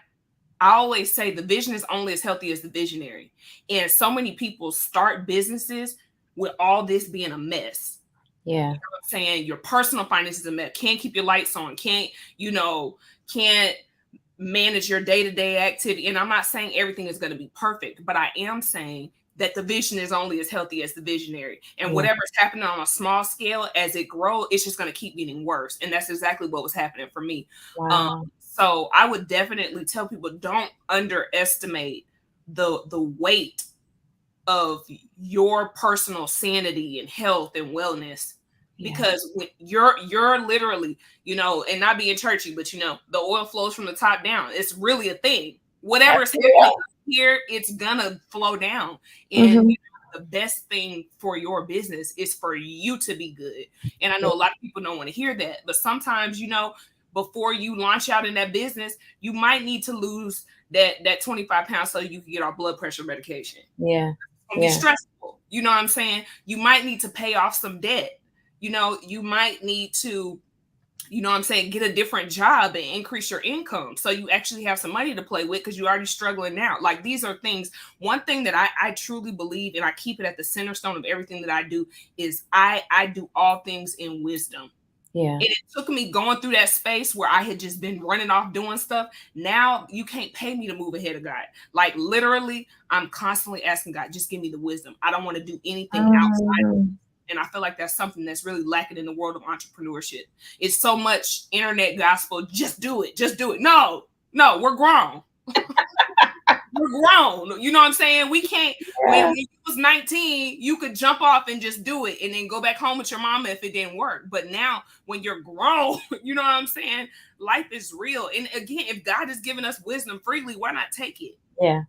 always say the vision is only as healthy as the visionary. And so many people start businesses with all this being a mess. Yeah. You know what I'm saying? Your personal finances a mess. Can't keep your lights on. Can't manage your day-to-day activity. And I'm not saying everything is going to be perfect, but I am saying that the vision is only as healthy as the visionary. And whatever's happening on a small scale, as it grows, it's just going to keep getting worse. And that's exactly what was happening for me. Wow. So I would definitely tell people, don't underestimate the weight of your personal sanity and health and wellness. Because when you're literally, and not being churchy, but the oil flows from the top down. It's really a thing. Whatever's happening here, it's gonna flow down. And the best thing for your business is for you to be good. And I know a lot of people don't want to hear that, but sometimes, before you launch out in that business, you might need to lose that 25 pounds so you can get our blood pressure medication. Yeah. It's gonna be stressful. You know what I'm saying? You might need to pay off some debt. You might need to, get a different job and increase your income so you actually have some money to play with because you're already struggling now. Like, these are things. One thing that I truly believe, and I keep it at the center stone of everything that I do, is I do all things in wisdom. Yeah. And it took me going through that space where I had just been running off doing stuff. Now you can't pay me to move ahead of God. Like, literally, I'm constantly asking God, just give me the wisdom. I don't want to do anything outside. And I feel like that's something that's really lacking in the world of entrepreneurship. It's so much internet gospel. Just do it. Just do it. No, we're grown. We're grown. You know what I'm saying? We can't. When you was 19, you could jump off and just do it and then go back home with your mama if it didn't work. But now when you're grown, you know what I'm saying? Life is real. And again, if God has given us wisdom freely, why not take it? Yeah.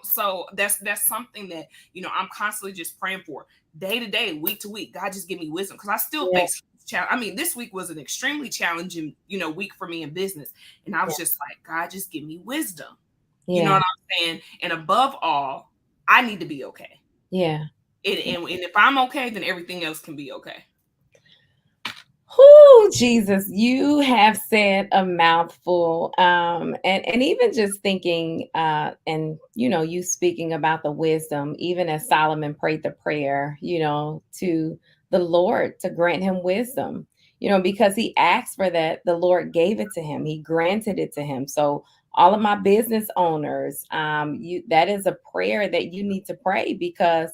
So that's something that, I'm constantly just praying for. Day to day, week to week, God just give me wisdom, because I still face challenge. I mean, this week was an extremely challenging, week for me in business, and I was just like, God, just give me wisdom. You know what I'm saying? And above all, I need to be okay. Yeah. And if I'm okay, then everything else can be okay. Oh, Jesus, you have said a mouthful. And even just thinking, and you speaking about the wisdom, even as Solomon prayed the prayer, to the Lord to grant him wisdom, because he asked for that, the Lord gave it to him. He granted it to him. So all of my business owners, that is a prayer that you need to pray, because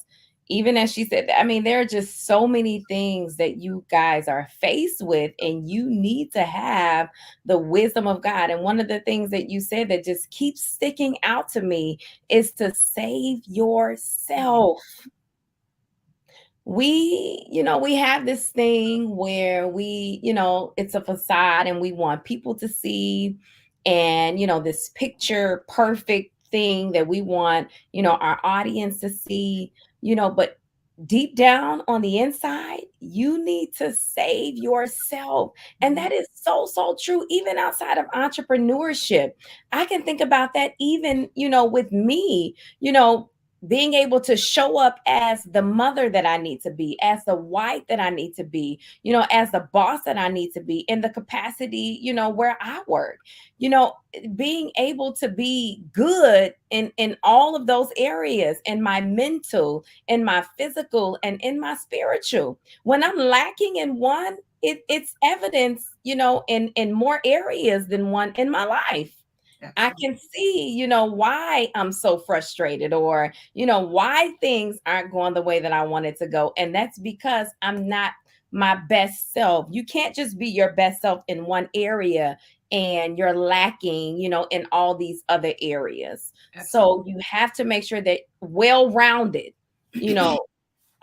even as she said, I mean, there are just so many things that you guys are faced with, and you need to have the wisdom of God. And one of the things that you said that just keeps sticking out to me is to save yourself. We have this thing where it's a facade and we want people to see, and, this picture perfect thing that we want, our audience to see, but deep down on the inside, you need to save yourself. And that is so, so true, even outside of entrepreneurship. I can think about that even, with me, being able to show up as the mother that I need to be, as the wife that I need to be, as the boss that I need to be, in the capacity, where I work, being able to be good in all of those areas, in my mental, in my physical, and in my spiritual. When I'm lacking in one, it's evidence, in more areas than one in my life. I can see, why I'm so frustrated, or, why things aren't going the way that I want it to go. And that's because I'm not my best self. You can't just be your best self in one area and you're lacking, in all these other areas. So you have to make sure that well-rounded,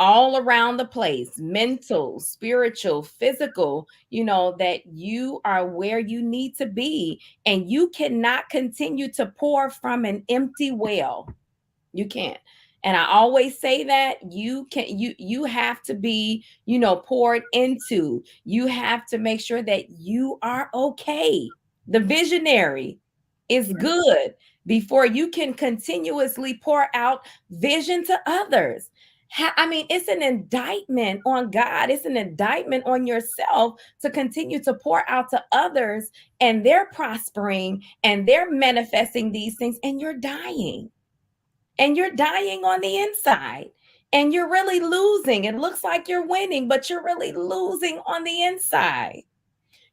all around the place, mental, spiritual, physical, that you are where you need to be. And you cannot continue to pour from an empty well. You can't. And I always say that you have to be, poured into. You have to make sure that you are okay. The visionary is good before you can continuously pour out vision to others. I mean, it's an indictment on God. It's an indictment on yourself to continue to pour out to others, and they're prospering and they're manifesting these things, and you're dying. And you're dying on the inside. And you're really losing. It looks like you're winning, but you're really losing on the inside.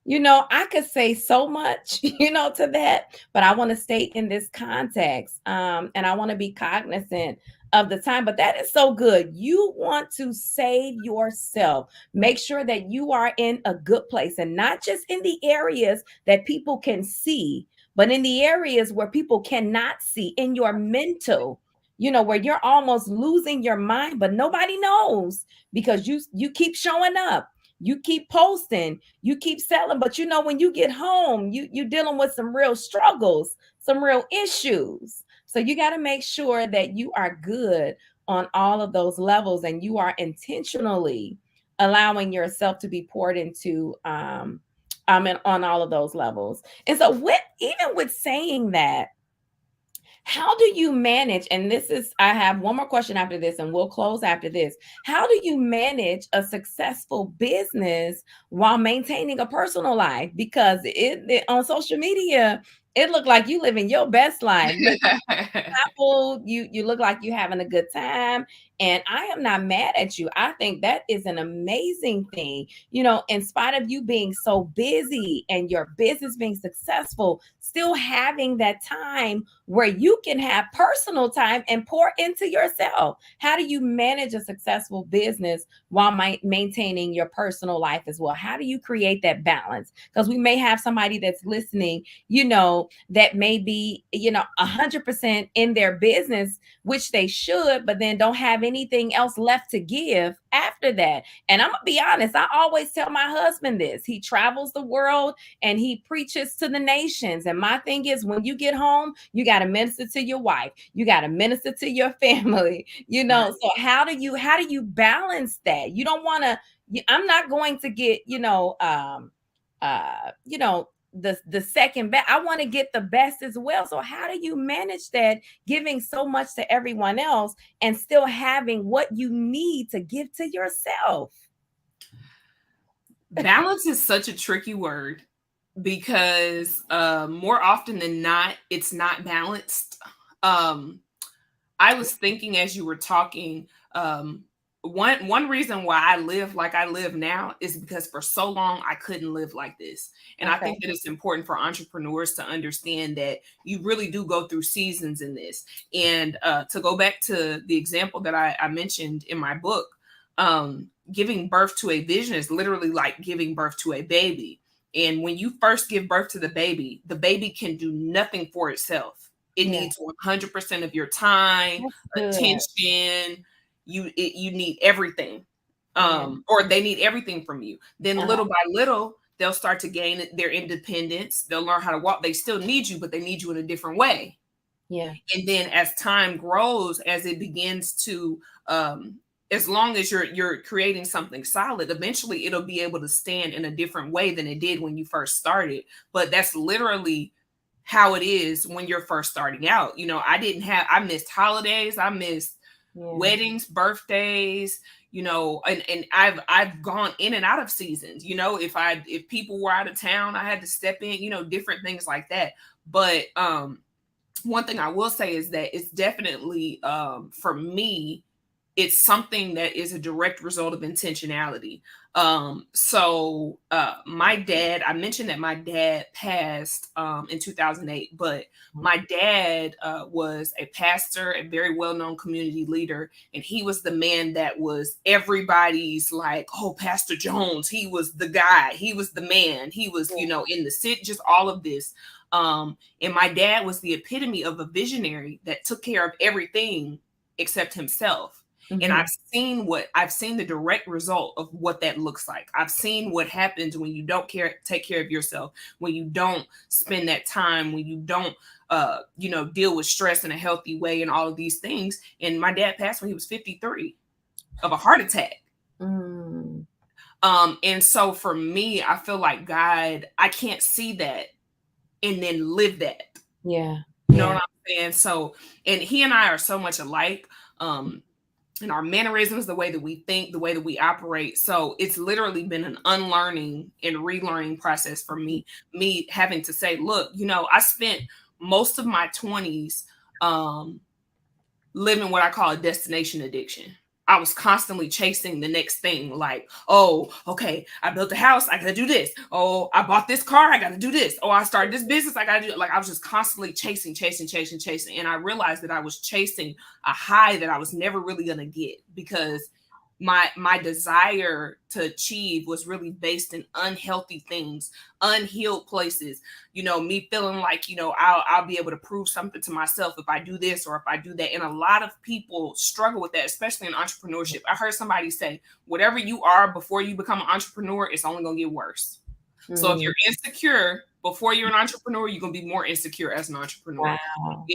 I could say so much, to that, but I want to stay in this context. And I want to be cognizant of the time, but that is so good. You want to save yourself. Make sure that you are in a good place, and not just in the areas that people can see, but in the areas where people cannot see, in your mental, where you're almost losing your mind, but nobody knows, because you keep showing up. You keep posting, you keep selling, but when you get home, you're dealing with some real struggles, some real issues. So you got to make sure that you are good on all of those levels, and you are intentionally allowing yourself to be poured into on all of those levels. And so even with saying that, how do you manage? And I have one more question after this, and we'll close after this. How do you manage a successful business while maintaining a personal life? Because on social media, it looked like you living your best life. Apple, you look like you're having a good time, and I am not mad at you. I think that is an amazing thing. In spite of you being so busy and your business being successful, still having that time where you can have personal time and pour into yourself. How do you manage a successful business while maintaining your personal life as well? How do you create that balance? Because we may have somebody that's listening, that may be, 100% in their business, which they should, but then don't have anything else left to give after that. And I'm gonna be honest, I always tell my husband this. He travels the world and he preaches to the nations. And my thing is, when you get home, you got to minister to your wife, you got to minister to your family, Right. So how do you balance that? You don't want to, I'm not going to get, the second best. I want to get the best as well. So how do you manage that, giving so much to everyone else and still having what you need to give to yourself? Balance is such a tricky word, because more often than not, it's not balanced. I was thinking as you were talking, one reason why I live like I live now is because for so long I couldn't live like this. And I think that it's important for entrepreneurs to understand that you really do go through seasons in this. And to go back to the example that I mentioned in my book, giving birth to a vision is literally like giving birth to a baby. And when you first give birth to the baby can do nothing for itself. It needs 100% of your time, attention. You need everything, or they need everything from you. Then little by little, they'll start to gain their independence. They'll learn how to walk. They still need you, but they need you in a different way. Yeah. And then as time grows, as it begins to, as long as you're creating something solid, eventually it'll be able to stand in a different way than it did when you first started. But that's literally how it is when you're first starting out. I missed holidays, I missed weddings, birthdays, and I've gone in and out of seasons. If people were out of town, I had to step in, different things like that. But one thing I will say is that it's definitely, for me, it's something that is a direct result of intentionality. So my dad, I mentioned that my dad passed in 2008, but my dad was a pastor, a very well-known community leader. And he was the man that was everybody's like, oh, Pastor Jones, he was the guy. He was the man. He was, in the city, just all of this. And my dad was the epitome of a visionary that took care of everything except himself. And I've seen the direct result of what that looks like. I've seen what happens when you don't take care of yourself, when you don't spend that time, when you don't, deal with stress in a healthy way and all of these things. And my dad passed when he was 53 of a heart attack. And so for me, I feel like God, I can't see that and then live that. Yeah. You know what I'm saying? So, and he and I are so much alike. In our mannerisms, the way that we think, the way that we operate. So it's literally been an unlearning and relearning process for me having to say, look, I spent most of my 20s living what I call a destination addiction. I was constantly chasing the next thing, like, oh, okay, I built a house, I gotta do this. Oh, I bought this car, I gotta do this. Oh, I started this business, I gotta do it. Like, I was just constantly chasing. And I realized that I was chasing a high that I was never really gonna get, because my desire to achieve was really based in unhealthy things, unhealed places, me feeling like, I'll be able to prove something to myself if I do this or if I do that. And a lot of people struggle with that, especially in entrepreneurship. I heard somebody say, whatever you are before you become an entrepreneur, it's only going to get worse. So if you're insecure before you're an entrepreneur, you're going to be more insecure as an entrepreneur. Wow.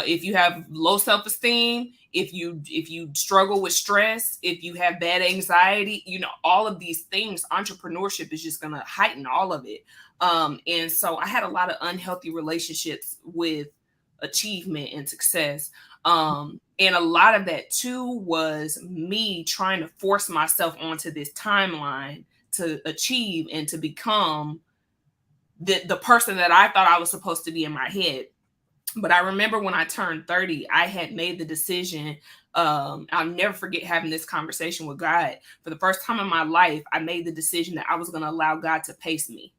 If you have low self-esteem, if you struggle with stress, if you have bad anxiety, all of these things, entrepreneurship is just going to heighten all of it. And so I had a lot of unhealthy relationships with achievement and success. And a lot of that too was me trying to force myself onto this timeline to achieve and to become the person that I thought I was supposed to be in my head. But I remember when I turned 30, I had made the decision. I'll never forget having this conversation with God. For the first time in my life, I made the decision that I was going to allow God to pace me.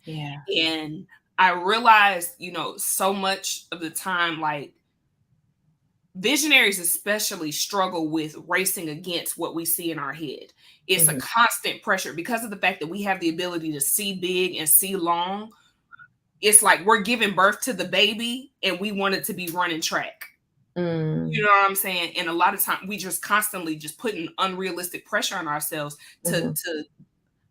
Yeah. And I realized, so much of the time, like, visionaries especially struggle with racing against what we see in our head. It's a constant pressure because of the fact that we have the ability to see big and see long. It's like we're giving birth to the baby and we want it to be running track. You know what I'm saying? And a lot of times we just constantly just putting unrealistic pressure on ourselves to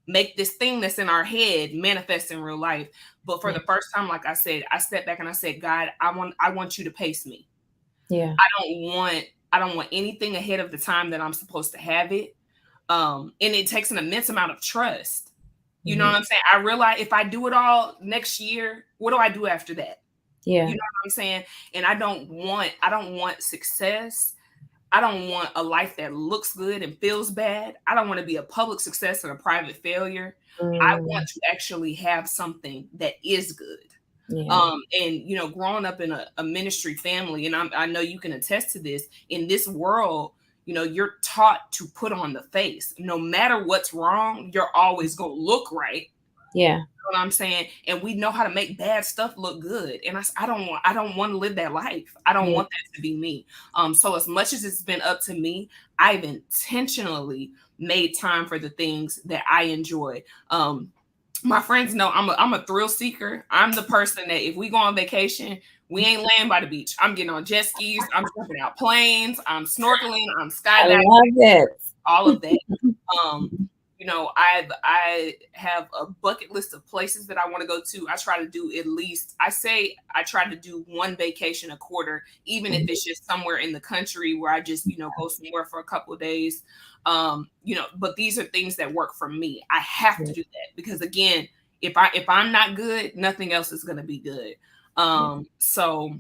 make this thing that's in our head manifest in real life. But for the first time, like I said, I stepped back and I said, God, I want you to pace me. Yeah. I don't want anything ahead of the time that I'm supposed to have it. And it takes an immense amount of trust. You know what I'm saying? I realize if I do it all next year, what do I do after that? Yeah. You know what I'm saying? And I don't want success. I don't want a life that looks good and feels bad. I don't want to be a public success and a private failure. I want to actually have something that is good. Yeah. And growing up in a ministry family, and I know you can attest to this, in this world, you're taught to put on the face. No matter what's wrong, you're always going to look right. Yeah. You know what I'm saying? And we know how to make bad stuff look good. And I don't want to live that life. I don't want that to be me. So as much as it's been up to me, I've intentionally made time for the things that I enjoy. My friends know I'm a thrill seeker. I'm the person that if we go on vacation, we ain't laying by the beach. I'm getting on jet skis. I'm jumping out planes. I'm snorkeling. I'm skydiving. I love it. All of that. I have a bucket list of places that I want to go to. I try to do I try to do one vacation a quarter, even if it's just somewhere in the country where I just, go somewhere for a couple of days. But these are things that work for me. I have to do that because again, if I'm not good, nothing else is going to be good. So,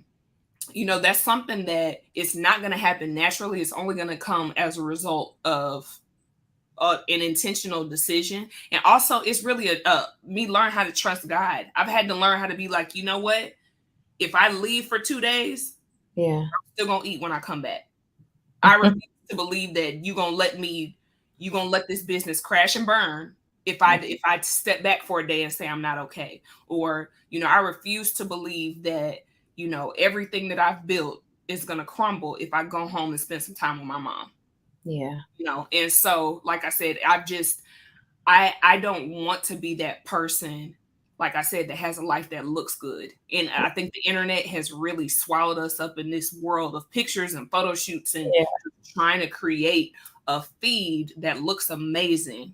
that's something that it's not going to happen naturally. It's only going to come as a result of an intentional decision. And also it's really me learn how to trust God. I've had to learn how to be like, you know what? If I leave for 2 days, I'm still going to eat when I come back. I refuse to believe that you're going to let this business crash and burn if I step back for a day and say I'm not okay. Or, I refuse to believe that, everything that I've built is going to crumble if I go home and spend some time with my mom. Yeah. And so, like I said, I don't want to be that person like I said, that has a life that looks good. And I think the internet has really swallowed us up in this world of pictures and photo shoots and trying to create a feed that looks amazing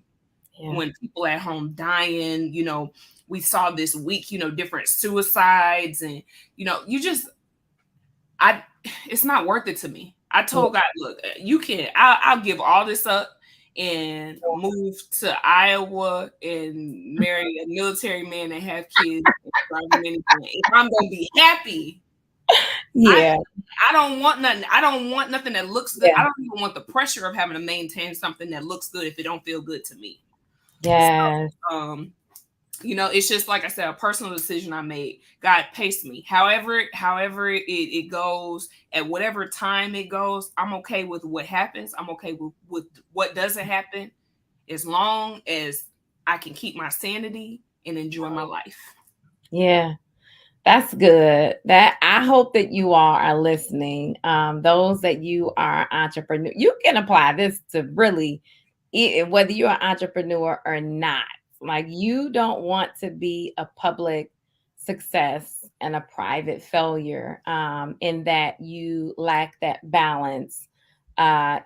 when people at home dying. You know, we saw this week, you know, different suicides, and, you know, it's not worth it to me. I told God, look, I'll give all this up and move to Iowa and marry a military man and have kids. If I'm gonna be happy, I don't want nothing. I don't want nothing that looks good. I don't even want the pressure of having to maintain something that looks good if it don't feel good to me. So, you know, it's just, like I said, a personal decision I made. God paced me. However it goes, at whatever time it goes, I'm okay with what happens. I'm okay with what doesn't happen, as long as I can keep my sanity and enjoy my life. Yeah. That's good. That I hope that you all are listening. Those that you are entrepreneur, you can apply this to really whether you're an entrepreneur or not. Like, you don't want to be a public success and a private failure, in that you lack that balance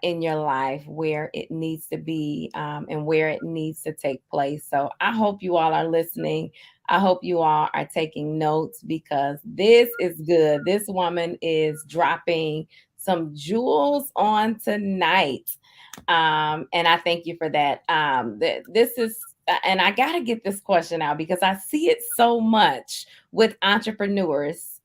in your life where it needs to be, and where it needs to take place. So I hope you all are listening. I hope you all are taking notes, because this is good. This woman is dropping some jewels on tonight. And I thank you for that. This is, and I got to get this question out because I see it so much with entrepreneurs,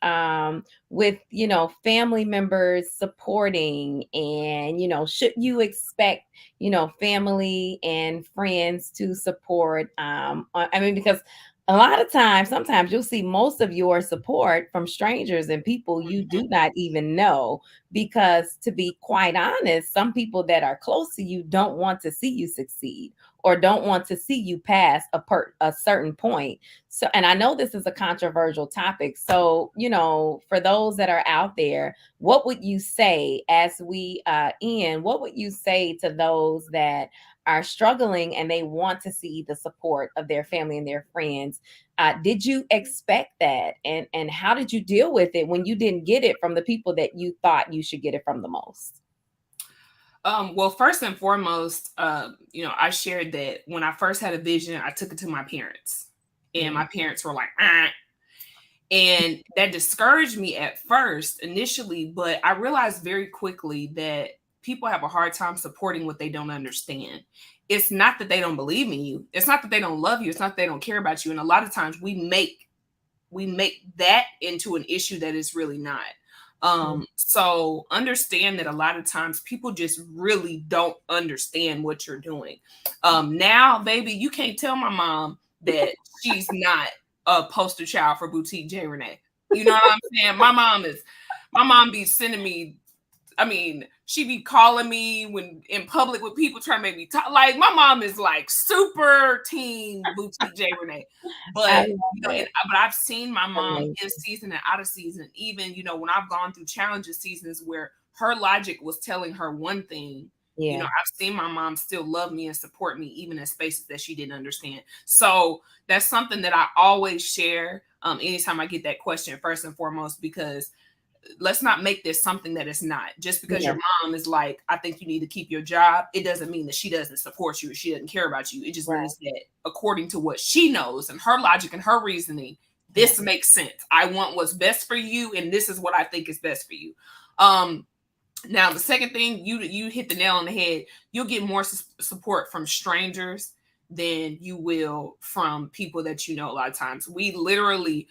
with, you know, family members supporting, and, you know, should you expect, you know, family and friends to support? I mean, because a lot of times, sometimes you'll see most of your support from strangers and people you do not even know, because, to be quite honest, some people that are close to you don't want to see you succeed, or don't want to see you pass a certain point. So, and I know this is a controversial topic. So, you know, for those that are out there, what would you say as we end? What would you say to those that are struggling and they want to see the support of their family and their friends? Did you expect that? And how did you deal with it when you didn't get it from the people that you thought you should get it from the most? Well, first and foremost, you know, I shared that when I first had a vision, I took it to my parents, and my parents were like, and that discouraged me at first initially, but I realized very quickly that people have a hard time supporting what they don't understand. It's not that they don't believe in you. It's not that they don't love you. It's not that they don't care about you. And a lot of times we make that into an issue that is really not. So understand that a lot of times people just really don't understand what you're doing. Now, baby, you can't tell my mom that she's not a poster child for Boutique Jay Renee. You know what I'm saying? My mom be sending me, I mean, she be calling me when in public with people trying to make me talk. Like, my mom is like super team Boutique Jay Renee. But, you know, but I've seen my mom in season and out of season. Even, you know, when I've gone through challenges seasons where her logic was telling her one thing, you know, I've seen my mom still love me and support me even in spaces that she didn't understand. So that's something that I always share anytime I get that question, first and foremost, because let's not make this something that it's not. Just because your mom is like, I think you need to keep your job, it doesn't mean that she doesn't support you or she doesn't care about you. It just means that according to what she knows and her logic and her reasoning, this makes sense. I want what's best for you, and this is what I think is best for you. Now, the second thing, you hit the nail on the head. You'll get more support from strangers than you will from people that you know. A lot of times we literally,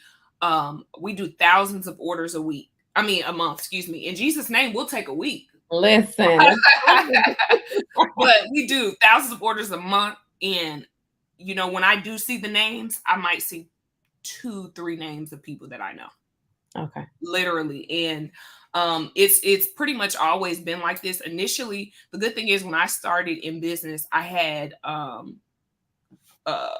we do thousands of orders a month, excuse me. In Jesus' name, we'll take a week. Listen. But we do thousands of orders a month. And, you know, when I do see the names, I might see 2-3 names of people that I know. Okay. Literally. And it's pretty much always been like this. Initially, the good thing is when I started in business, I had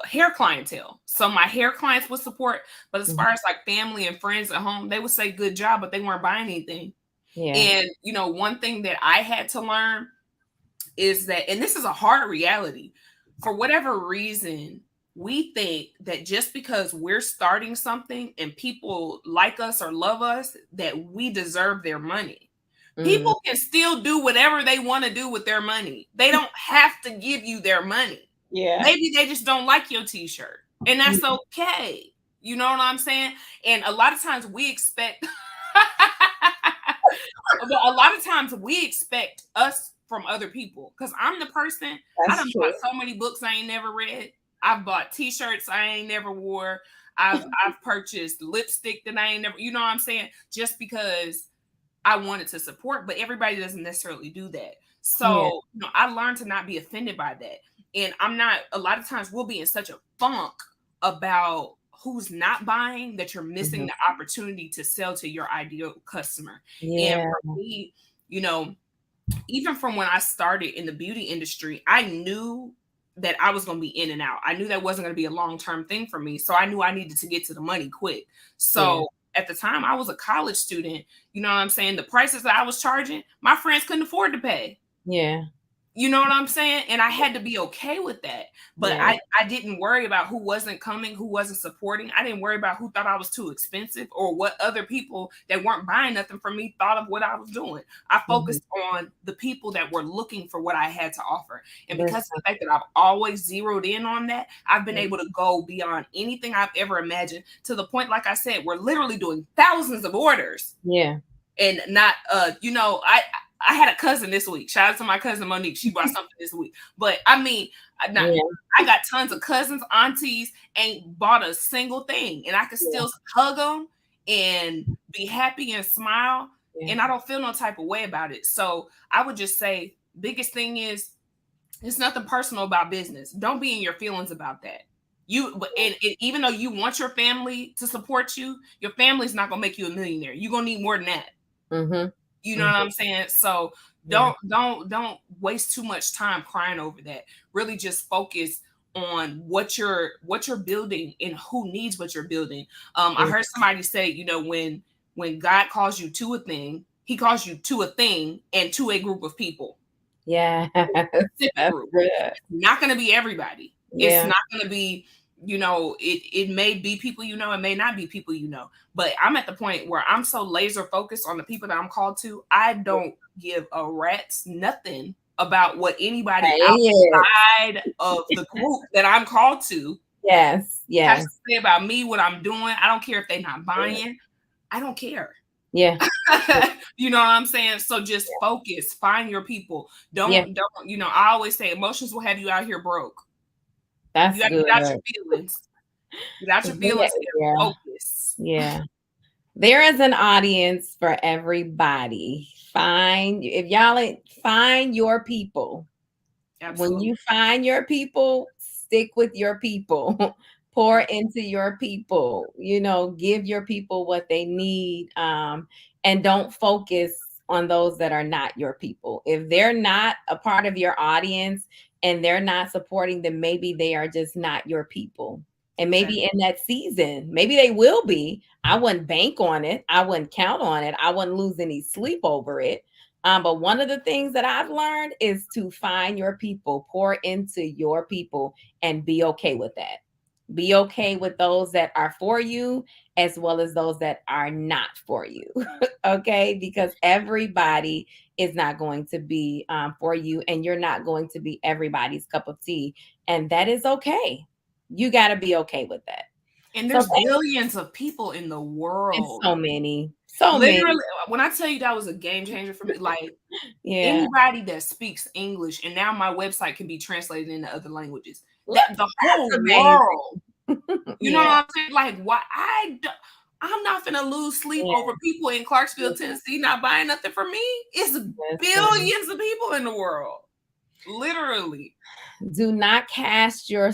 hair clientele. So my hair clients would support, but as far as like family and friends at home, they would say good job, but they weren't buying anything. And, you know, one thing that I had to learn is that, and this is a hard reality, for whatever reason, we think that just because we're starting something and people like us or love us, that we deserve their money. People can still do whatever they want to do with their money. They don't have to give you their money. Yeah. Maybe they just don't like your t-shirt, and that's okay. You know what I'm saying? And a lot of times we expect a lot of times we expect us from other people, because I'm the person. I done bought so many books I ain't never read. I've bought t-shirts I ain't never wore. I've purchased lipstick that I ain't never, you know what I'm saying? Just because I wanted to support, but everybody doesn't necessarily do that. So, I learned to not be offended by that. And I'm not, a lot of times we'll be in such a funk about who's not buying that you're missing the opportunity to sell to your ideal customer. And for me, even from when I started in the beauty industry, I knew that I was going to be in and out. I knew that wasn't going to be a long-term thing for me. So I knew I needed to get to the money quick. So at the time I was a college student, you know what I'm saying? The prices that I was charging, my friends couldn't afford to pay. Yeah. You know what I'm saying? And I had to be okay with that. But I didn't worry about who wasn't coming, who wasn't supporting. I didn't worry about who thought I was too expensive or what other people that weren't buying nothing from me thought of what I was doing. I focused on the people that were looking for what I had to offer. And because of the fact that I've always zeroed in on that, I've been able to go beyond anything I've ever imagined, to the point, like I said, we're literally doing thousands of orders. Yeah. And not, I had a cousin this week. Shout out to my cousin Monique. She bought something this week. But I mean, I got tons of cousins, aunties, ain't bought a single thing. And I can still hug them and be happy and smile. And I don't feel no type of way about it. So I would just say, biggest thing is, it's nothing personal about business. Don't be in your feelings about that. And even though you want your family to support you, your family's not going to make you a millionaire. You're going to need more than that. You know what I'm saying? So don't waste too much time crying over that. Really just focus on what you're building and who needs what you're building. I heard somebody say, when God calls you to a thing, he calls you to a thing and to a group of people. Yeah. Group. Not going to be everybody. It's not going to be, it may be people it may not be people but I'm at the point where I'm so laser focused on the people that I'm called to. I don't give a rat's nothing about what anybody outside of the group that I'm called to has to say about me, what I'm doing. I don't care if they're not buying. I don't care. Yeah. You know what I'm saying? So just focus, find your people. Don't, I always say emotions will have you out here broke. That's you got good. Get out your feelings. Get out your feelings and focus. Yeah. There is an audience for everybody. Find your people. Absolutely. When you find your people, stick with your people. Pour into your people. Give your people what they need. And don't focus on those that are not your people. If they're not a part of your audience and they're not supporting, then maybe they are just not your people. And maybe in that season, maybe they will be. I wouldn't bank on it. I wouldn't count on it. I wouldn't lose any sleep over it. But one of the things that I've learned is to find your people, pour into your people, and be okay with that. Be okay with those that are for you as well as those that are not for you. Okay? Because everybody is not going to be for you, and you're not going to be everybody's cup of tea. And that is okay. You got to be okay with that. And there's billions of people in the world. It's so many. Literally, when I tell you that was a game changer for me, like anybody that speaks English, and now my website can be translated into other languages. The whole world. You know what I'm saying? Like, why I'm not gonna lose sleep over people in Clarksville, Tennessee, not buying nothing from me. It's billions of people in the world. Literally. Do not cast your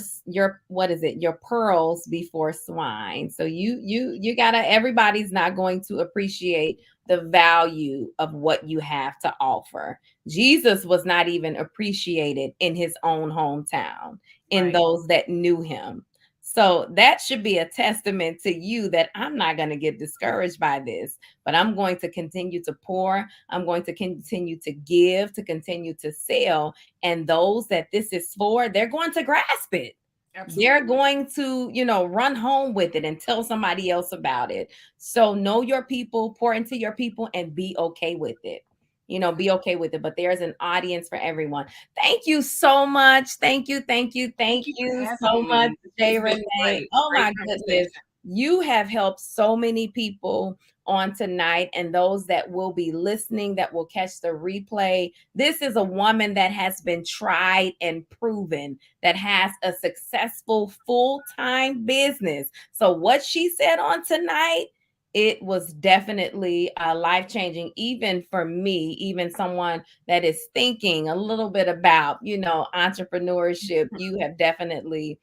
pearls before swine. So you gotta, everybody's not going to appreciate the value of what you have to offer. Jesus was not even appreciated in his own hometown, in those that knew him. So that should be a testament to you that I'm not going to get discouraged by this, but I'm going to continue to pour. I'm going to continue to give, to continue to sell. And those that this is for, they're going to grasp it. They're Absolutely. going to, run home with it and tell somebody else about it. So know your people, pour into your people, and be okay with it. Be okay with it. But there's an audience for everyone. Thank you so much. Thank you, thank you, Thank thank you for you so having much, me. Jay It's been Renee. great. Oh Great my goodness. conversation. You have helped so many people on tonight, and those that will be listening, that will catch the replay. This is a woman that has been tried and proven, that has a successful full-time business. So what she said on tonight, it was definitely life-changing, even for me, even someone that is thinking a little bit about, entrepreneurship. You have definitely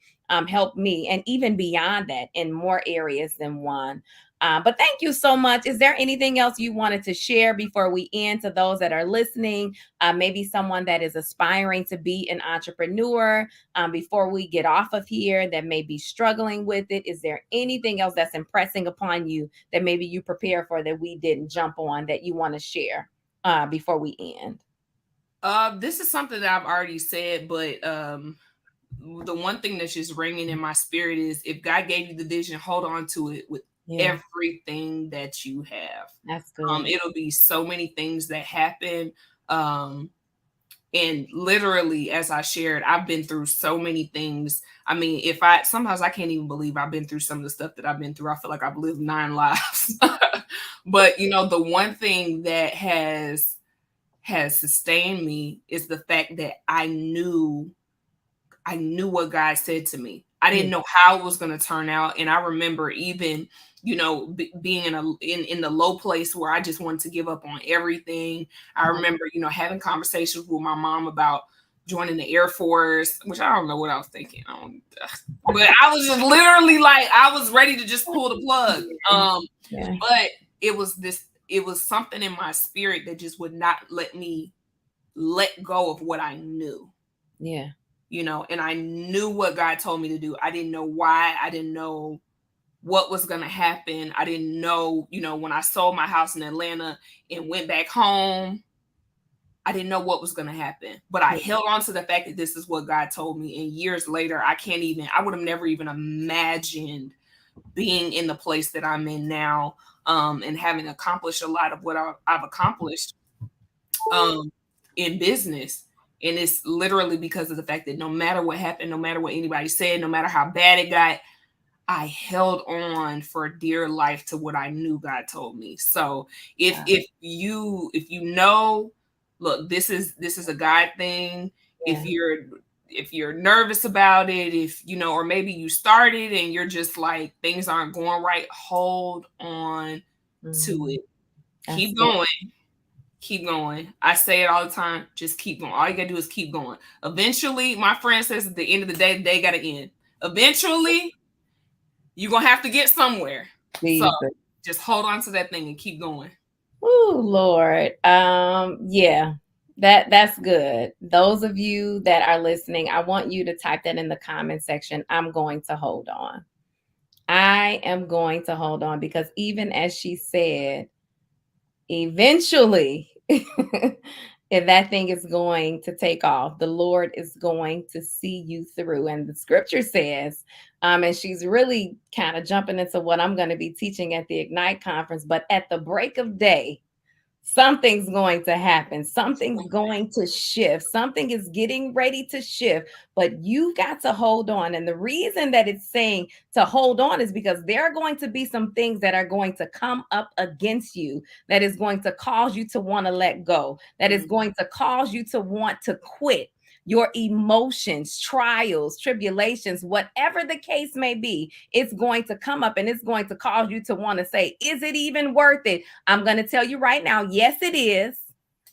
helped me, and even beyond that, in more areas than one. But thank you so much. Is there anything else you wanted to share before we end, to those that are listening? Maybe someone that is aspiring to be an entrepreneur, before we get off of here, that may be struggling with it. Is there anything else that's impressing upon you that maybe you prepare for, that we didn't jump on, that you want to share before we end? This is something that I've already said, but the one thing that's just ringing in my spirit is, if God gave you the vision, hold on to it with Yeah, everything that you have. that's good. It'll be so many things that happen. Um, and literally, as I shared, I've been through so many things. I mean, sometimes I can't even believe I've been through some of the stuff that I've been through. I feel like I've lived 9 lives. But the one thing that has sustained me is the fact that I knew what God said to me. I didn't know how it was going to turn out, and I remember even, being in the low place where I just wanted to give up on everything. I remember, having conversations with my mom about joining the Air Force, which I don't know what I was thinking. But I was just literally like, I was ready to just pull the plug. Yeah. But it was something in my spirit that just would not let me let go of what I knew. Yeah. And I knew what God told me to do. I didn't know why. I didn't know what was going to happen. I didn't know, when I sold my house in Atlanta and went back home, I didn't know what was going to happen. But I held on to the fact that this is what God told me. And years later, I would have never even imagined being in the place that I'm in now, and having accomplished a lot of what I've accomplished in business. And it's literally because of the fact that no matter what happened, no matter what anybody said, no matter how bad it got, I held on for dear life to what I knew God told me. So if you know, look, this is a God thing. Yeah. If you're nervous about it, or maybe you started and you're just like, things aren't going right, hold on to it. Keep going. Keep going. I say it all the time. Just keep going. All you gotta do is keep going. Eventually, my friend says, at the end of the day gotta end. Eventually, you're gonna have to get somewhere. So Jesus. just hold on to that thing and keep going. Oh Lord. Yeah. That's good. Those of you that are listening, I want you to type that in the comment section. I'm going to hold on. I am going to hold on, because even as she said, eventually, if that thing is going to take off, the Lord is going to see you through. And the scripture says, and she's really kind of jumping into what I'm going to be teaching at the Ignite conference, but at the break of day, something's going to happen. Something's going to shift. Something is getting ready to shift, but you got to hold on. And the reason that it's saying to hold on is because there are going to be some things that are going to come up against you, that is going to cause you to want to let go, that is going to cause you to want to quit. Your emotions, trials, tribulations, whatever the case may be, it's going to come up, and it's going to cause you to want to say, is it even worth it? I'm going to tell you right now, yes, it is.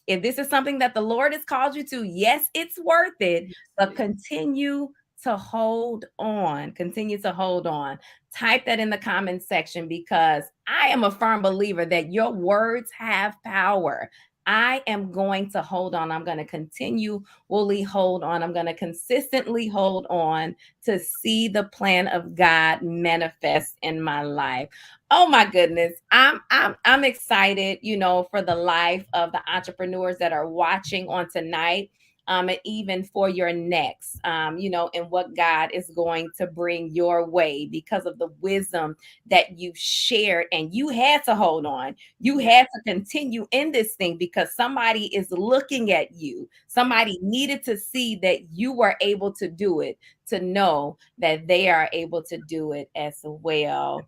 If this is something that the Lord has called you to, yes, it's worth it. But continue to hold on. Continue to hold on. Type that in the comment section, because I am a firm believer that your words have power. I am going to hold on. I'm going to continually hold on. I'm going to consistently hold on to see the plan of God manifest in my life. Oh my goodness. I'm excited, for the life of the entrepreneurs that are watching on tonight. and even for your next, and what God is going to bring your way because of the wisdom that you shared, and you had to hold on. You had to continue in this thing because somebody is looking at you. Somebody needed to see that you were able to do it, to know that they are able to do it as well.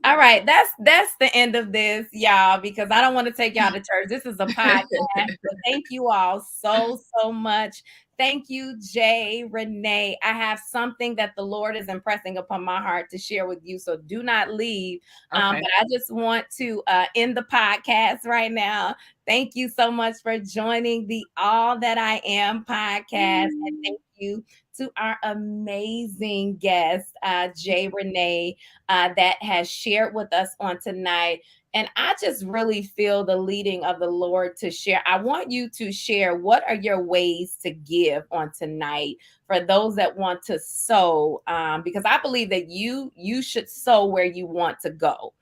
All right, that's the end of this, y'all, because I don't want to take y'all to church. This is a podcast. But thank you all so much. Thank you, Jay Renee. I have something that the Lord is impressing upon my heart to share with you, so do not leave. Okay. But I just want to end the podcast right now. Thank you so much for joining the All That I Am podcast, and thank you to our amazing guest, Jay Renee, that has shared with us on tonight. And I just really feel the leading of the Lord to share. I want you to share, what are your ways to give on tonight for those that want to sow? Because I believe that you should sow where you want to go.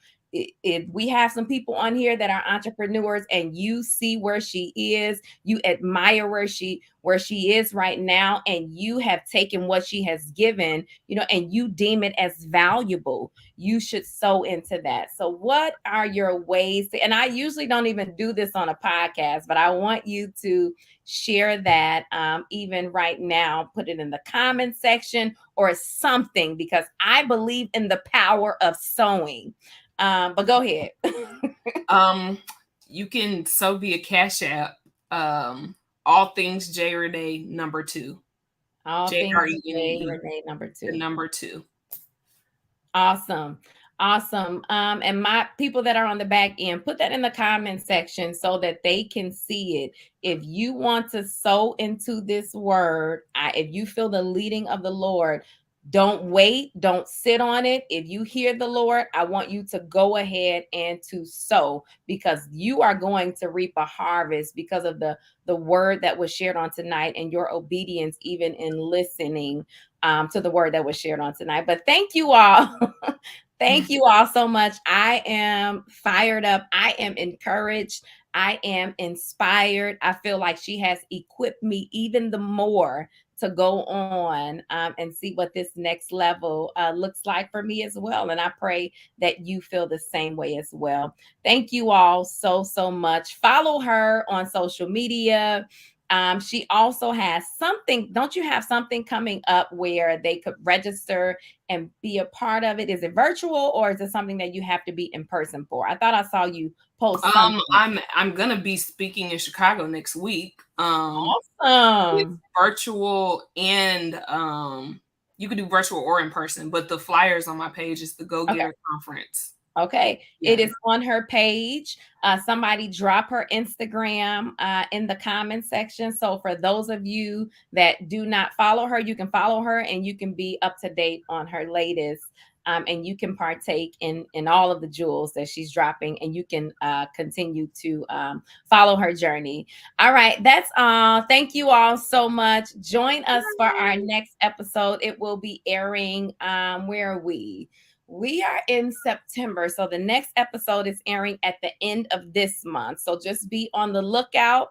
If we have some people on here that are entrepreneurs and you see where she is, you admire where she is right now, and you have taken what she has given, and you deem it as valuable, you should sow into that. So what are your ways to, and I usually don't even do this on a podcast, but I want you to share that, even right now, put it in the comment section or something, because I believe in the power of sowing. But go ahead. You can sow via Cash App. All things Jay Renee #2. All things Jay Renee #2. Awesome. And my people that are on the back end, put that in the comment section so that they can see it. If you want to sow into this word, if you feel the leading of the Lord, don't wait. Don't sit on it. If you hear the Lord, I want you to go ahead and to sow, because you are going to reap a harvest because of the word that was shared on tonight and your obedience, even in listening to the word that was shared on tonight. But thank you all. Thank you all so much. I am fired up. I am encouraged. I am inspired. I feel like she has equipped me even the more to go on and see what this next level looks like for me as well. And I pray that you feel the same way as well. Thank you all so much. Follow her on social media. She also has something. Don't you have something coming up where they could register and be a part of it? Is it virtual, or is it something that you have to be in person for? I thought I saw you post something. I'm gonna be speaking in Chicago next week. Awesome. It's virtual, and you can do virtual or in person, but the flyers on my page is the Go Getter Conference. Okay. Yeah. It is on her page. Somebody drop her Instagram in the comment section. So for those of you that do not follow her, you can follow her and you can be up to date on her latest. And you can partake in all of the jewels that she's dropping, and you can continue to follow her journey. All right. That's all. Thank you all so much. Join us for our next episode. It will be airing. Where are we? We are in September. So the next episode is airing at the end of this month. So just be on the lookout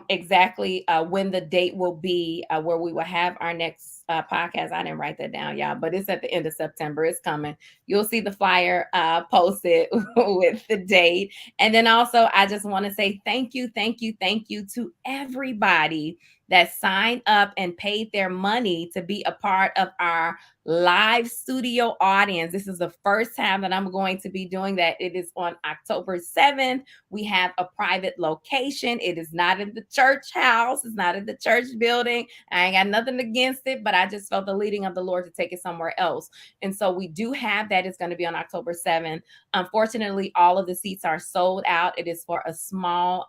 exactly when the date will be where we will have our next podcast. I didn't write that down, y'all, but it's at the end of September. It's coming. You'll see the flyer posted with the date. And then also, I just want to say thank you to everybody that signed up and paid their money to be a part of our live studio audience. This is the first time that I'm going to be doing that. It is on October 7th. We have a private location. It is not in the church house. It's not in the church building. I ain't got nothing against it, but I just felt the leading of the Lord to take it somewhere else. And so we do have that. It's going to be on October 7th. Unfortunately, all of the seats are sold out. It is for a small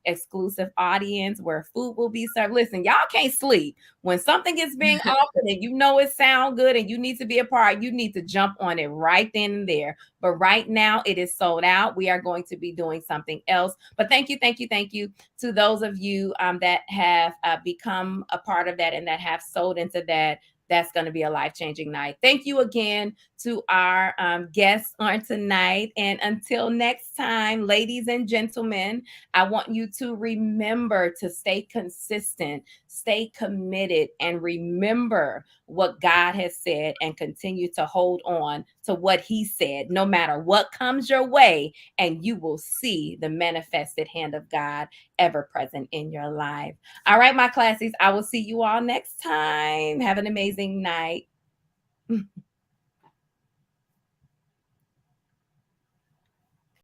exclusive audience where food will be served. Listen, y'all can't sleep. When something is being offered and you know it sounds good and you need to be a part, you need to jump on it right then and there. But right now it is sold out. We are going to be doing something else. But thank you to those of you that have become a part of that and that have sold into that. that's going to be a life-changing night. Thank you again to our guests on tonight. And until next time, ladies and gentlemen, I want you to remember to stay consistent, stay committed, and remember what God has said and continue to hold on to what he said, no matter what comes your way, and you will see the manifested hand of God ever present in your life. All right, my classies, I will see you all next time. Have an amazing night.